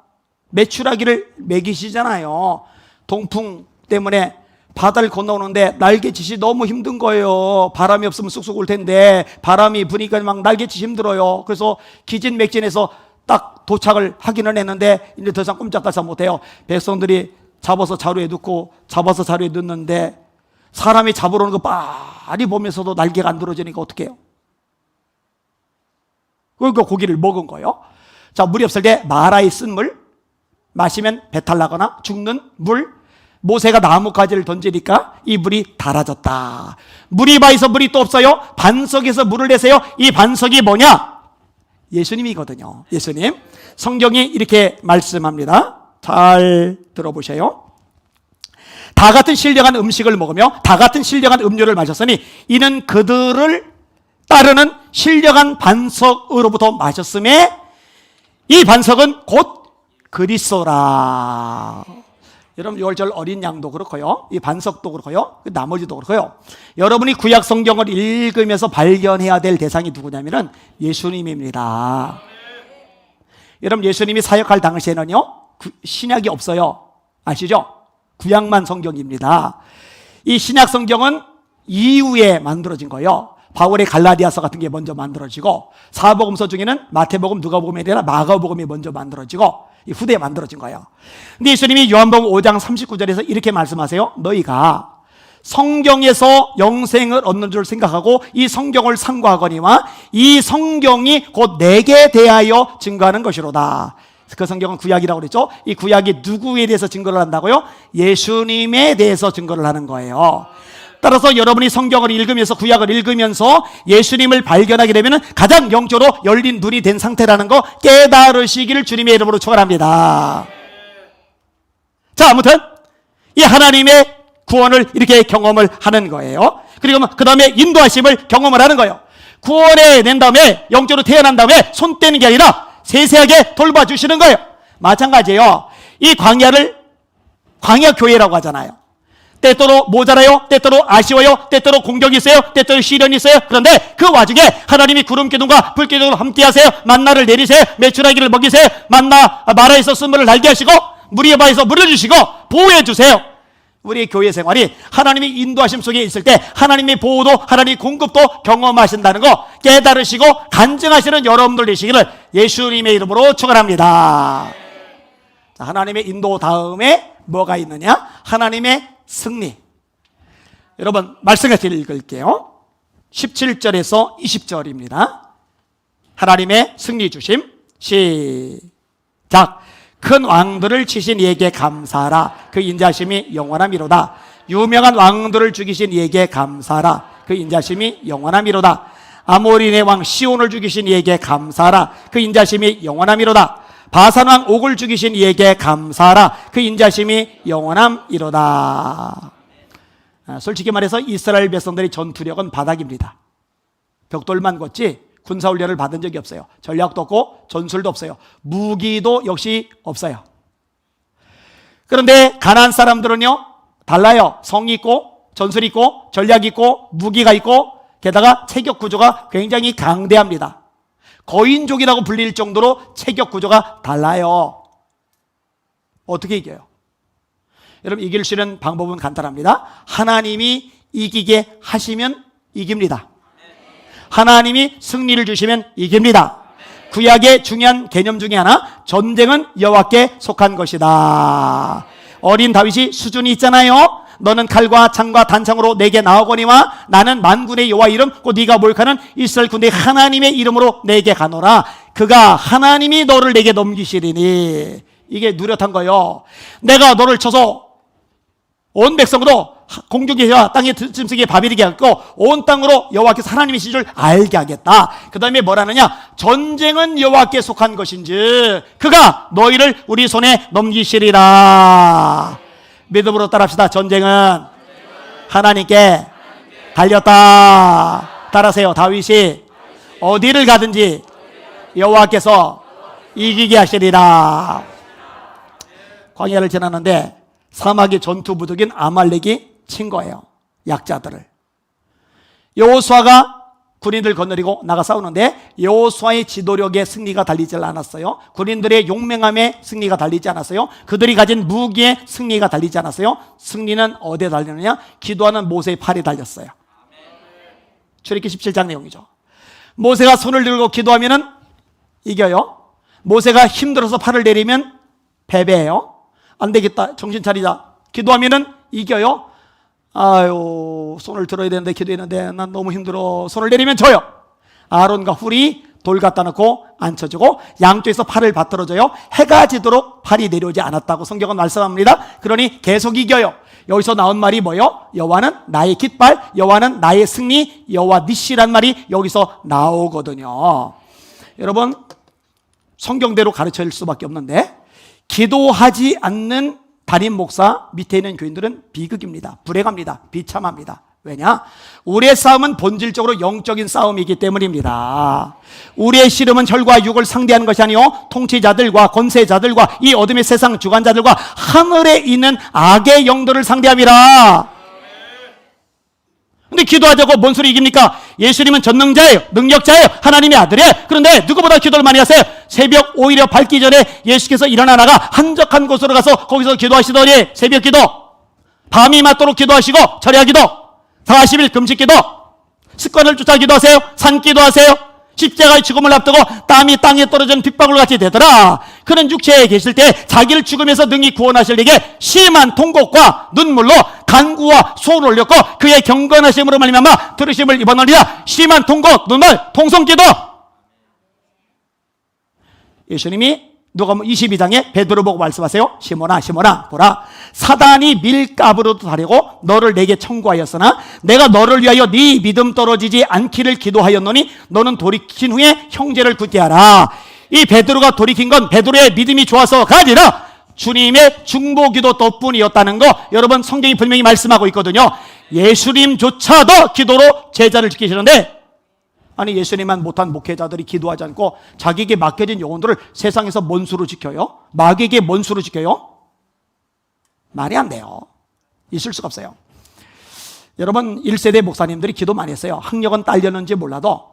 메추라기를 먹이시잖아요. 동풍 때문에 바다를 건너오는데 날개짓이 너무 힘든 거예요. 바람이 없으면 쑥쑥 올 텐데 바람이 부니까 막 날개짓이 힘들어요. 그래서 기진맥진해서 딱 도착을 하기는 했는데 이제 더 이상 꼼짝달싹 못해요. 백성들이 잡아서 자루에 넣고 잡아서 자루에 넣는데 사람이 잡으러 오는 거 빤히 보면서도 날개가 안 들어지니까 어떻게 해요? 그러니까 고기를 먹은 거예요. 자, 물이 없을 때 마라의 쓴물 마시면 배탈 나거나 죽는 물, 모세가 나뭇가지를 던지니까 이 물이 달아졌다. 물이 바에서 물이 또 없어요. 반석에서 물을 내세요. 이 반석이 뭐냐? 예수님이거든요. 예수님. 성경이 이렇게 말씀합니다. 잘 들어보세요. 다 같은 신령한 음식을 먹으며 다 같은 신령한 음료를 마셨으니 이는 그들을 따르는 신령한 반석으로부터 마셨음에 이 반석은 곧 그리스도라. 여러분 6월절 어린 양도 그렇고요, 이 반석도 그렇고요, 나머지도 그렇고요. 여러분이 구약 성경을 읽으면서 발견해야 될 대상이 누구냐면은 예수님입니다. 여러분 예수님이 사역할 당시에는요 신약이 없어요. 아시죠? 구약만 성경입니다. 이 신약 성경은 이후에 만들어진 거예요. 바울의 갈라디아서 같은 게 먼저 만들어지고 사복음서 중에는 마태복음, 누가복음이 아니라 마가복음이 먼저 만들어지고 후대에 만들어진 거예요. 근데 예수님이 요한복음 5장 39절에서 이렇게 말씀하세요. 너희가 성경에서 영생을 얻는 줄 생각하고 이 성경을 상고하거니와 이 성경이 곧 내게 대하여 증거하는 것이로다. 그 성경은 구약이라고 그랬죠. 이 구약이 누구에 대해서 증거를 한다고요? 예수님에 대해서 증거를 하는 거예요. 따라서 여러분이 성경을 읽으면서 구약을 읽으면서 예수님을 발견하게 되면 가장 영적으로 열린 눈이 된 상태라는 거 깨달으시기를 주님의 이름으로 축원합니다. 자, 아무튼 이 하나님의 구원을 이렇게 경험을 하는 거예요. 그리고 그 다음에 인도하심을 경험을 하는 거예요. 구원해 낸 다음에 영적으로 태어난 다음에 손 떼는 게 아니라 세세하게 돌봐주시는 거예요. 마찬가지예요. 이 광야 교회라고 하잖아요. 때때로 모자라요, 때때로 아쉬워요, 때때로 공격이 있어요, 때때로 시련이 있어요. 그런데 그 와중에 하나님이 구름 기둥과 불 기둥으로 함께 하세요. 만나를 내리세요. 메추라기를 먹이세요. 마라에서 쓴물을 날게 하시고 무리에 바에서 물을 주시고 보호해 주세요. 우리의 교회 생활이 하나님의 인도하심 속에 있을 때 하나님의 보호도 하나님의 공급도 경험하신다는 거 깨달으시고 간증하시는 여러분들 되시기를 예수님의 이름으로 축원합니다. 자, 하나님의 인도 다음에 뭐가 있느냐? 하나님의 승리. 여러분 말씀 같이 읽을게요. 17절에서 20절입니다. 하나님의 승리 주심. 시작. 큰 왕들을 치신 이에게 감사하라. 그 인자심이 영원함이로다. 유명한 왕들을 죽이신 이에게 감사하라. 그 인자심이 영원함이로다. 아모리네 왕 시온을 죽이신 이에게 감사하라. 그 인자심이 영원함이로다. 바산 왕 옥을 죽이신 이에게 감사하라. 그 인자심이 영원함이로다. 솔직히 말해서 이스라엘 백성들의 전투력은 바닥입니다. 벽돌만 걷지 군사훈련을 받은 적이 없어요. 전략도 없고 전술도 없어요. 무기도 역시 없어요. 그런데 가나안 사람들은요 달라요. 성이 있고 전술이 있고 전략이 있고 무기가 있고 게다가 체격 구조가 굉장히 강대합니다. 거인족이라고 불릴 정도로 체격 구조가 달라요. 어떻게 이겨요? 여러분 이길 수 있는 방법은 간단합니다. 하나님이 이기게 하시면 이깁니다. 하나님이 승리를 주시면 이깁니다. 구약의 중요한 개념 중에 하나, 전쟁은 여호와께 속한 것이다. 어린 다윗이 수준이 있잖아요. 너는 칼과 창과 단창으로 내게 나오거니와 나는 만군의 여호와 이름 곧 네가 몰카는 이스라엘 군대 하나님의 이름으로 내게 가노라. 그가 하나님이 너를 내게 넘기시리니. 이게 누렷한 거예요. 내가 너를 쳐서 온 백성으로 공중에와 땅의 틈새에 바비리게 하고 온 땅으로 여호와께서 하나님이신 줄 알게 하겠다. 그 다음에 뭐라느냐? 전쟁은 여호와께 속한 것인지 그가 너희를 우리 손에 넘기시리라. 믿음으로 따라합시다. 전쟁은 하나님께 달렸다. 따라하세요. 다윗이 어디를 가든지 여호와께서 이기게 하시리라. 광야를 지나는데 사막의 전투 부득인 아말렉이 친 거예요. 약자들을. 여호수아가 군인들 거느리고 나가 싸우는데 여호수아의 지도력에 승리가 달리지 않았어요. 군인들의 용맹함에 승리가 달리지 않았어요. 그들이 가진 무기에 승리가 달리지 않았어요. 승리는 어디에 달리느냐? 기도하는 모세의 팔에 달렸어요. 출애굽기 17장 내용이죠. 모세가 손을 들고 기도하면은 이겨요. 모세가 힘들어서 팔을 내리면 패배해요. 안 되겠다, 정신 차리자, 기도하면은 이겨요. 아유, 손을 들어야 되는데, 기도했는데 난 너무 힘들어, 손을 내리면 져요. 아론과 훌이 돌 갖다 놓고 앉혀주고 양쪽에서 팔을 받들어줘요. 해가 지도록 팔이 내려오지 않았다고 성경은 말씀합니다. 그러니 계속 이겨요. 여기서 나온 말이 뭐예요? 여호와는 나의 깃발, 여호와는 나의 승리, 여호와 니시란 말이 여기서 나오거든요. 여러분, 성경대로 가르칠 수밖에 없는데, 기도하지 않는 담임 목사 밑에 있는 교인들은 비극입니다. 불행합니다. 비참합니다. 왜냐? 우리의 싸움은 본질적으로 영적인 싸움이기 때문입니다. 우리의 씨름은 혈과 육을 상대하는 것이 아니요 통치자들과 권세자들과 이 어둠의 세상 주관자들과 하늘에 있는 악의 영들을 상대함이라. 근데 기도하자고 뭔 소리 이깁니까? 예수님은 전능자예요, 능력자예요, 하나님의 아들이에요. 그런데 누구보다 기도를 많이 하세요. 새벽 오히려 밝기 전에 예수께서 일어나다가 한적한 곳으로 가서 거기서 기도하시더니 새벽 기도, 밤이 맞도록 기도하시고 철야 기도, 40일 금식 기도, 습관을 쫓아 기도하세요. 산 기도하세요. 십자가의 죽음을 앞두고 땀이 땅에 떨어진 빗방울 같이 되더라. 그는 육체에 계실 때 자기를 죽음에서 능히 구원하실 이에게 심한 통곡과 눈물로 간구와 소를 올렸고 그의 경건하심으로 말미암아 들으심을 입었느니라. 심한 통곡, 눈물, 통성기도. 예수님이 누가복음 22장에 베드로 보고 말씀하세요. 시몬아, 시몬아, 보라, 사단이 밀가부로도 다리고 너를 내게 청구하였으나 내가 너를 위하여 네 믿음 떨어지지 않기를 기도하였노니 너는 돌이킨 후에 형제를 굳게하라. 이 베드로가 돌이킨 건 베드로의 믿음이 좋아서가 아니라 주님의 중보기도 덕분이었다는 거 여러분 성경이 분명히 말씀하고 있거든요. 예수님조차도 기도로 제자를 지키시는데, 아니 예수님만 못한 목회자들이 기도하지 않고 자기에게 맡겨진 영혼들을 세상에서 뭔 수로 지켜요? 마귀에게 뭔 수로 지켜요? 말이 안 돼요. 있을 수가 없어요. 여러분, 1세대 목사님들이 기도 많이 했어요. 학력은 딸렸는지 몰라도,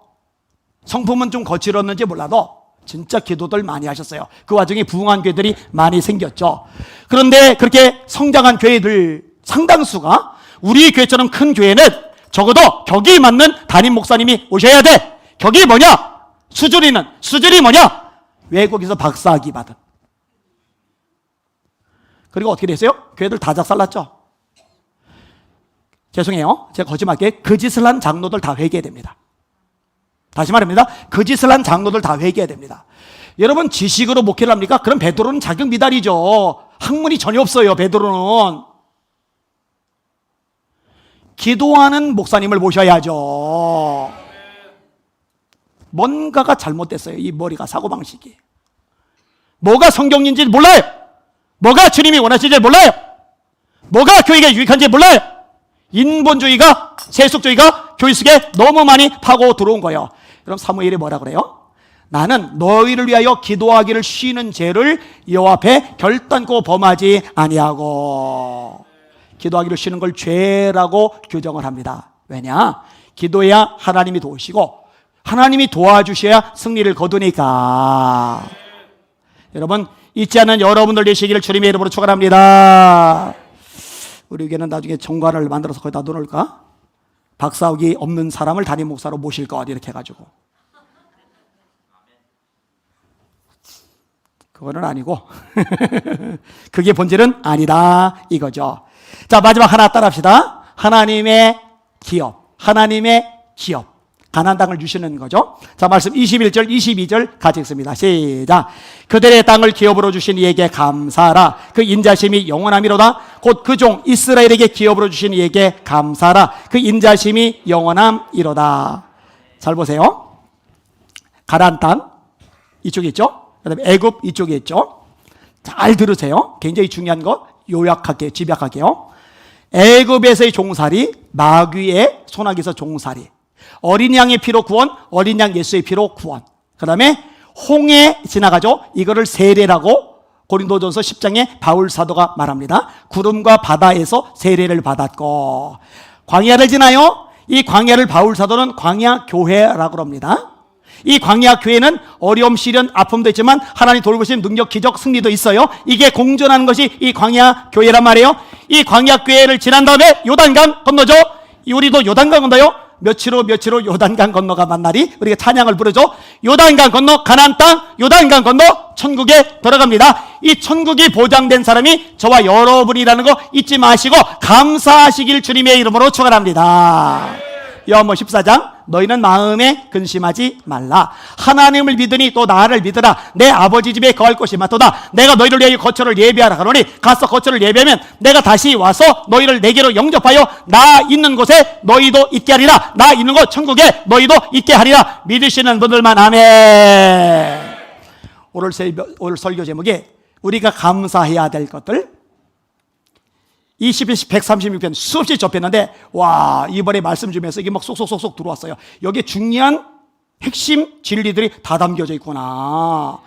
성품은 좀 거칠었는지 몰라도 진짜 기도들 많이 하셨어요. 그 와중에 부흥한 교회들이 많이 생겼죠. 그런데 그렇게 성장한 교회들 상당수가 우리 교회처럼 큰 교회는 적어도 격이 맞는 담임 목사님이 오셔야 돼. 격이 뭐냐? 수준이 뭐냐? 외국에서 박사학위 받은. 그리고 어떻게 됐어요? 교회들 다 작살났죠. 죄송해요, 제가 거짓말할게. 그 짓을 한 장로들 다 회개해야 됩니다. 다시 말합니다. 그 짓을 한 장로들 다 회개해야 됩니다. 여러분, 지식으로 목회를 합니까? 그럼 베드로는 자격 미달이죠. 학문이 전혀 없어요. 베드로는 기도하는 목사님을 모셔야죠. 뭔가가 잘못됐어요. 이 머리가, 사고방식이. 뭐가 성경인지 몰라요. 뭐가 주님이 원하시는지 몰라요. 뭐가 교회에 유익한지 몰라요. 인본주의가, 세속주의가 교회 속에 너무 많이 파고 들어온 거예요. 그럼 사무엘이 뭐라 그래요? 나는 너희를 위하여 기도하기를 쉬는 죄를 여호와 앞에 결단코 범하지 아니하고. 기도하기를 쉬는 걸 죄라고 규정을 합니다. 왜냐? 기도해야 하나님이 도우시고 하나님이 도와주셔야 승리를 거두니까. 여러분, 잊지 않는 여러분들 되시기를 주님의 이름으로 축원합니다. 우리 교회는 나중에 정관을 만들어서 거기다 넣어놓을까? 박사학위 없는 사람을 담임 목사로 모실 것, 이렇게 해가지고. 그거는 아니고 그게 본질은 아니다 이거죠. 자, 마지막 하나 따라합시다. 하나님의 기업, 하나님의 기업. 가나안 땅을 주시는 거죠. 자, 말씀 21절, 22절 같이 읽습니다. 시작. 그들의 땅을 기업으로 주신 이에게 감사하라. 그 인자심이 영원함이로다. 곧 그 종 이스라엘에게 기업으로 주신 이에게 감사하라. 그 인자심이 영원함이로다. 잘 보세요. 가나안 땅 이쪽에 있죠. 그다음에 애굽 이쪽에 있죠. 잘 들으세요. 굉장히 중요한 거 요약할게요. 집약할게요. 애굽에서의 종살이, 마귀의 손아귀에서 종살이, 어린 양의 피로 구원, 어린 양 예수의 피로 구원. 그 다음에 홍해 지나가죠. 이거를 세례라고 고린도전서 10장에 바울 사도가 말합니다. 구름과 바다에서 세례를 받았고, 광야를 지나요. 이 광야를 바울 사도는 광야 교회라고 합니다. 이 광야 교회는 어려움, 시련, 아픔도 있지만 하나님 돌보시는 능력, 기적, 승리도 있어요. 이게 공존하는 것이 이 광야 교회란 말이에요. 이 광야 교회를 지난 다음에 요단강 건너죠. 우리도 요단강 건너요. 며칠 후 요단강 건너가 만나리 우리가 찬양을 부르죠. 요단강 건너 가나안 땅, 요단강 건너 천국에 들어갑니다. 이 천국이 보장된 사람이 저와 여러분이라는 거 잊지 마시고 감사하시길 주님의 이름으로 축원합니다. 요한복음 14장 너희는 마음에 근심하지 말라. 하나님을 믿으니 또 나를 믿으라. 내 아버지 집에 거할 곳이 많도다. 내가 너희를 위하여 거처를 예비하라 하노니 가서 거처를 예비하면 내가 다시 와서 너희를 내게로 영접하여 나 있는 곳에 너희도 있게 하리라. 나 있는 곳 천국에 너희도 있게 하리라. 믿으시는 분들만 아멘. 오늘 설교 제목이 우리가 감사해야 될 것들 21시 136편 수없이 접했는데 와 이번에 말씀 주면서 이게 막 쏙쏙쏙쏙 들어왔어요. 여기에 중요한 핵심 진리들이 다 담겨져 있구나.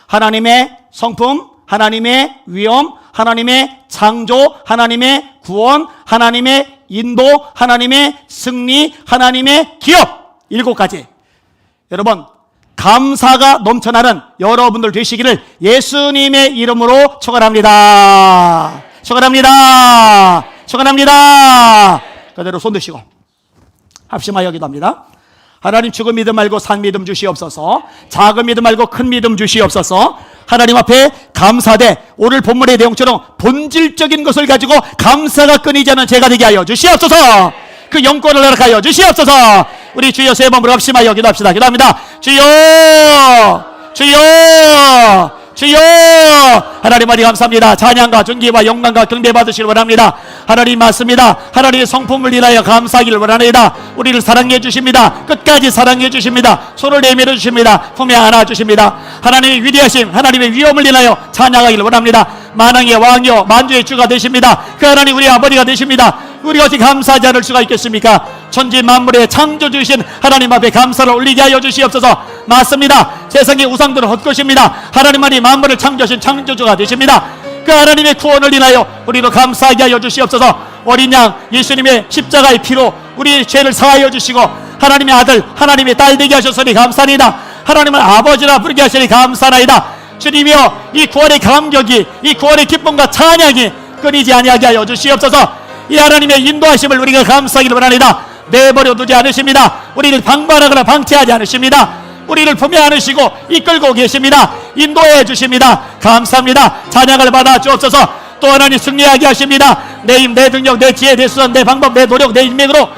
하나님의 성품, 하나님의 위엄, 하나님의 창조, 하나님의 구원, 하나님의 인도, 하나님의 승리, 하나님의 기업 7가지. 여러분 감사가 넘쳐나는 여러분들 되시기를 예수님의 이름으로 축원합니다. 축원합니다. 축원합니다. 그대로 손 드시고 합심하여 기도합니다. 하나님 죽은 믿음 말고 산 믿음 주시옵소서. 작은 믿음 말고 큰 믿음 주시옵소서. 하나님 앞에 감사되 오늘 본문의 내용처럼 본질적인 것을 가지고 감사가 끊이지 않는 제가 되게 하여 주시옵소서. 그 영권을 허락하여 주시옵소서. 우리 주여 세 번 합심하여 기도합시다. 기도합니다. 주여 주여 주여. 하나님 아버지 감사합니다. 찬양과 존귀와 영광과 경배 받으시길 원합니다. 하나님 맞습니다. 하나님의 성품을 인하여 감사하기를 원합니다. 우리를 사랑해 주십니다. 끝까지 사랑해 주십니다. 손을 내밀어 주십니다. 품에 안아 주십니다. 하나님의 위대하심, 하나님의 위엄을 인하여 찬양하기를 원합니다. 만왕의 왕이요 만주의 주가 되십니다. 그 하나님 우리 아버지가 되십니다. 우리가 어찌 감사하지 않을 수가 있겠습니까? 천지 만물의 창조 주신 하나님 앞에 감사를 올리게 하여 주시옵소서. 맞습니다. 세상의 우상들은 헛것입니다. 하나님만이 만물을 창조하신 창조주가 되십니다. 그 하나님의 구원을 인하여 우리로 감사하게 하여 주시옵소서. 어린 양 예수님의 십자가의 피로 우리의 죄를 사하여 주시고 하나님의 아들 하나님의 딸 되게 하셨으니 감사합니다. 하나님을 아버지라 부르게 하시니 감사나이다. 주님이여 이 구원의 감격이 이 구원의 기쁨과 찬양이 끊이지 아니하게 하여 주시옵소서. 이 하나님의 인도하심을 우리가 감사하기를 원합니다. 내버려 두지 않으십니다. 우리를 방관하거나 방치하지 않으십니다. 우리를 품에 안으시고 이끌고 계십니다. 인도해 주십니다. 감사합니다. 찬양을 받아 주옵소서. 또 하나님 승리하게 하십니다. 내 힘, 내 능력, 내 지혜, 내 수단, 내 방법, 내 노력, 내 인맥으로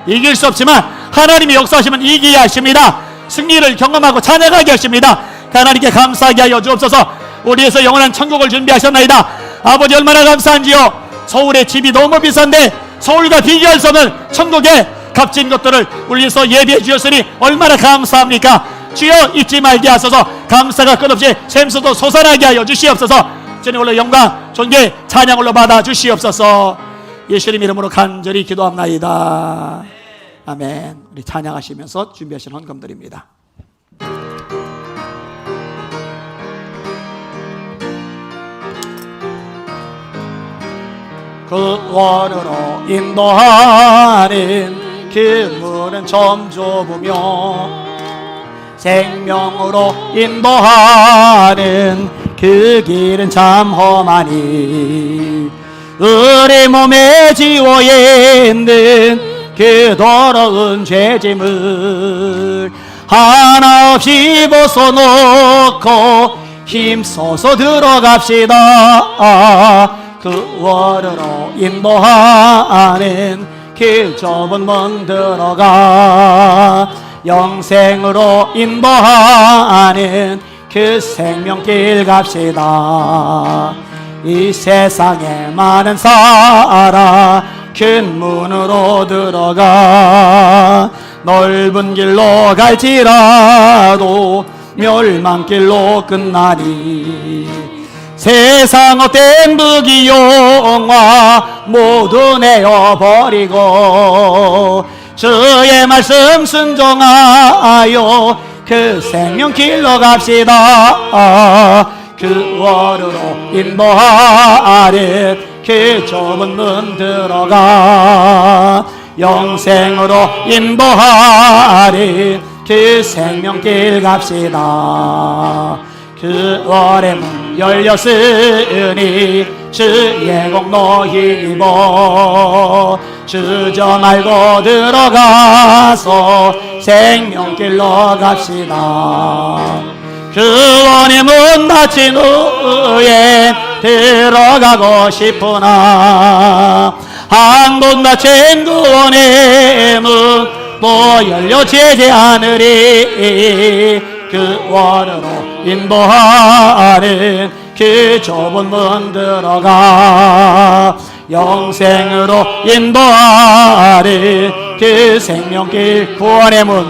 이길 수 없지만 하나님이 역사하시면 이기게 하십니다. 승리를 경험하고 찬양하게 하십니다. 하나님께 감사하게 하여 주옵소서. 우리에서 영원한 천국을 준비하셨나이다. 아버지 얼마나 감사한지요. 서울의 집이 너무 비싼데 서울과 비교할 수 없는 천국의 값진 것들을 우리에서 예비해 주셨으니 얼마나 감사합니까? 주여 잊지 말게 하소서. 감사가 끝없이 샘솟아 솟아나게 하여 주시옵소서. 주님 올로 영광 존귀 찬양으로 받아 주시옵소서. 예수님 이름으로 간절히 기도합나이다. 아멘. 우리 찬양하시면서 준비하신 헌금드립니다. 그 원으로 인도하는 그 문은 점 좁으며 생명으로 인도하는 그 길은 참 험하니 우리 몸에 지워 있는 그 더러운 죄짐을 하나 없이 벗어놓고 힘써서 들어갑시다. 그 원으로 인도하는 그 좁은 문 들어가 영생으로 인도하는 그 생명길 갑시다. 이 세상에 많은 사람 큰 문으로 들어가 넓은 길로 갈지라도 멸망길로 끝나니 세상 헛된 부귀영화 모두 내어버리고 주의 말씀 순종하여 그 생명길로 갑시다. 그 원으로 인도하는 그 좁은 문 들어가 영생으로 인도하는 그 생명길 갑시다. 그 원의 문 열렸으니 주의 공로히 입어 주저 말고 들어가서 생명길로 갑시다. 구원의 문 닫힌 후에 들어가고 싶으나 한 번 닫힌 구원의 문 또 열려지지 않으리. 구원으로 인도하는 그 좁은 문 들어가 영생으로 인도하는 그 생명길 구원의 문,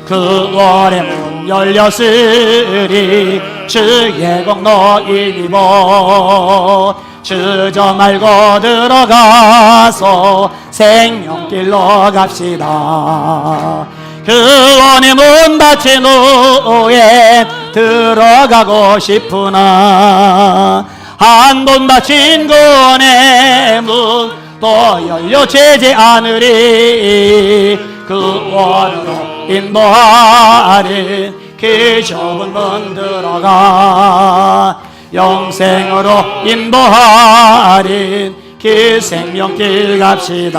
구원의 문 열렸으리. 주의 공로 입어 주저 말고 들어가서 생명길로 갑시다. 구원의 문 닫힌 후에 들어가고 싶으나 한 번 닫힌 구원의 문 또 열려지지 않으리. 구원으로 인도하는 그 좁은 문 들어가 영생으로 인도하는 그 생명길 갑시다.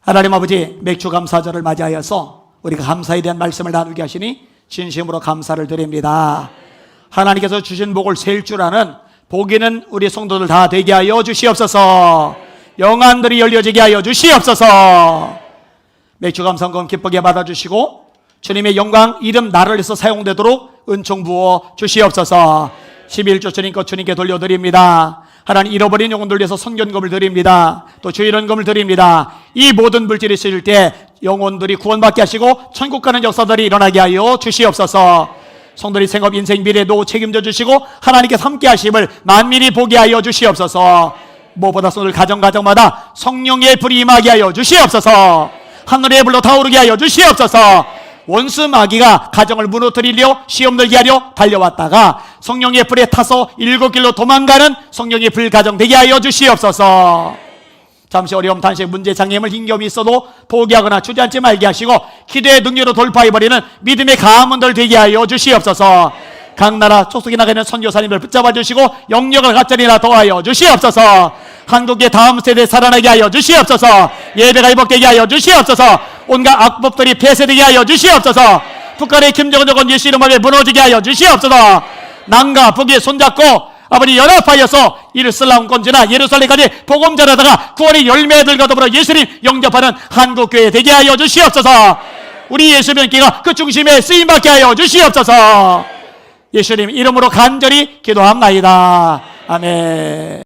하나님 아버지, 맥주 감사절을 맞이하여서 우리가 감사에 대한 말씀을 나누게 하시니 진심으로 감사를 드립니다. 하나님께서 주신 복을 셀 줄 아는 복 있는 우리 성도들 다 되게 하여 주시옵소서. 영안들이 열려지게 하여 주시옵소서. 맥주 감사금 기쁘게 받아주시고 주님의 영광 이름 나를 위해서 사용되도록 은총 부어 주시옵소서. 11조 주님 것 주님께 돌려드립니다. 하나님, 잃어버린 영혼들 위해서 성견금을 드립니다. 또 주일원금을 드립니다. 이 모든 물질이 쓰일 때 영혼들이 구원받게 하시고 천국 가는 역사들이 일어나게 하여 주시옵소서. 성도들이 생업, 인생, 미래, 노후 책임져 주시고 하나님께서 함께 하심을 만민이 보게 하여 주시옵소서. 무엇보다 오늘 가정마다 성령의 불이 임하게 하여 주시옵소서. 하늘의 불로 타오르게 하여 주시옵소서. 원수 마귀가 가정을 무너뜨리려 시험 들게 하려 달려왔다가 성령의 불에 타서 일곱 길로 도망가는 성령의 불 가정 되게 하여 주시옵소서. 잠시 어려움, 탄식, 문제, 장애물, 힘겨움이 있어도 포기하거나 주저앉지 말게 하시고 기도의 능력으로 돌파해버리는 믿음의 가문들 되게 하여 주시옵소서. 각 나라 족속에 나가는 선교사님을 붙잡아 주시고 영역을 갖자리나 더하여 주시옵소서. 한국의 다음 세대 살아나게 하여 주시옵소서. 예배가 회복되게 하여 주시옵소서. 온갖 악법들이 폐쇄되게 하여 주시옵소서. 북한의 김정은 정권 예수 이름 앞에 무너지게 하여 주시옵소서. 남과 북이 손잡고 아버지 연합하여서 이슬람 건지나 예루살렘까지 복음 전하다가 구원의 열매들과 더불어 예수님 영접하는 한국교회 되게 하여 주시옵소서. 우리 예수 병기가 그 중심에 쓰임받게 하여 주시옵소서. 예수님 이름으로 간절히 기도합나이다. 아멘.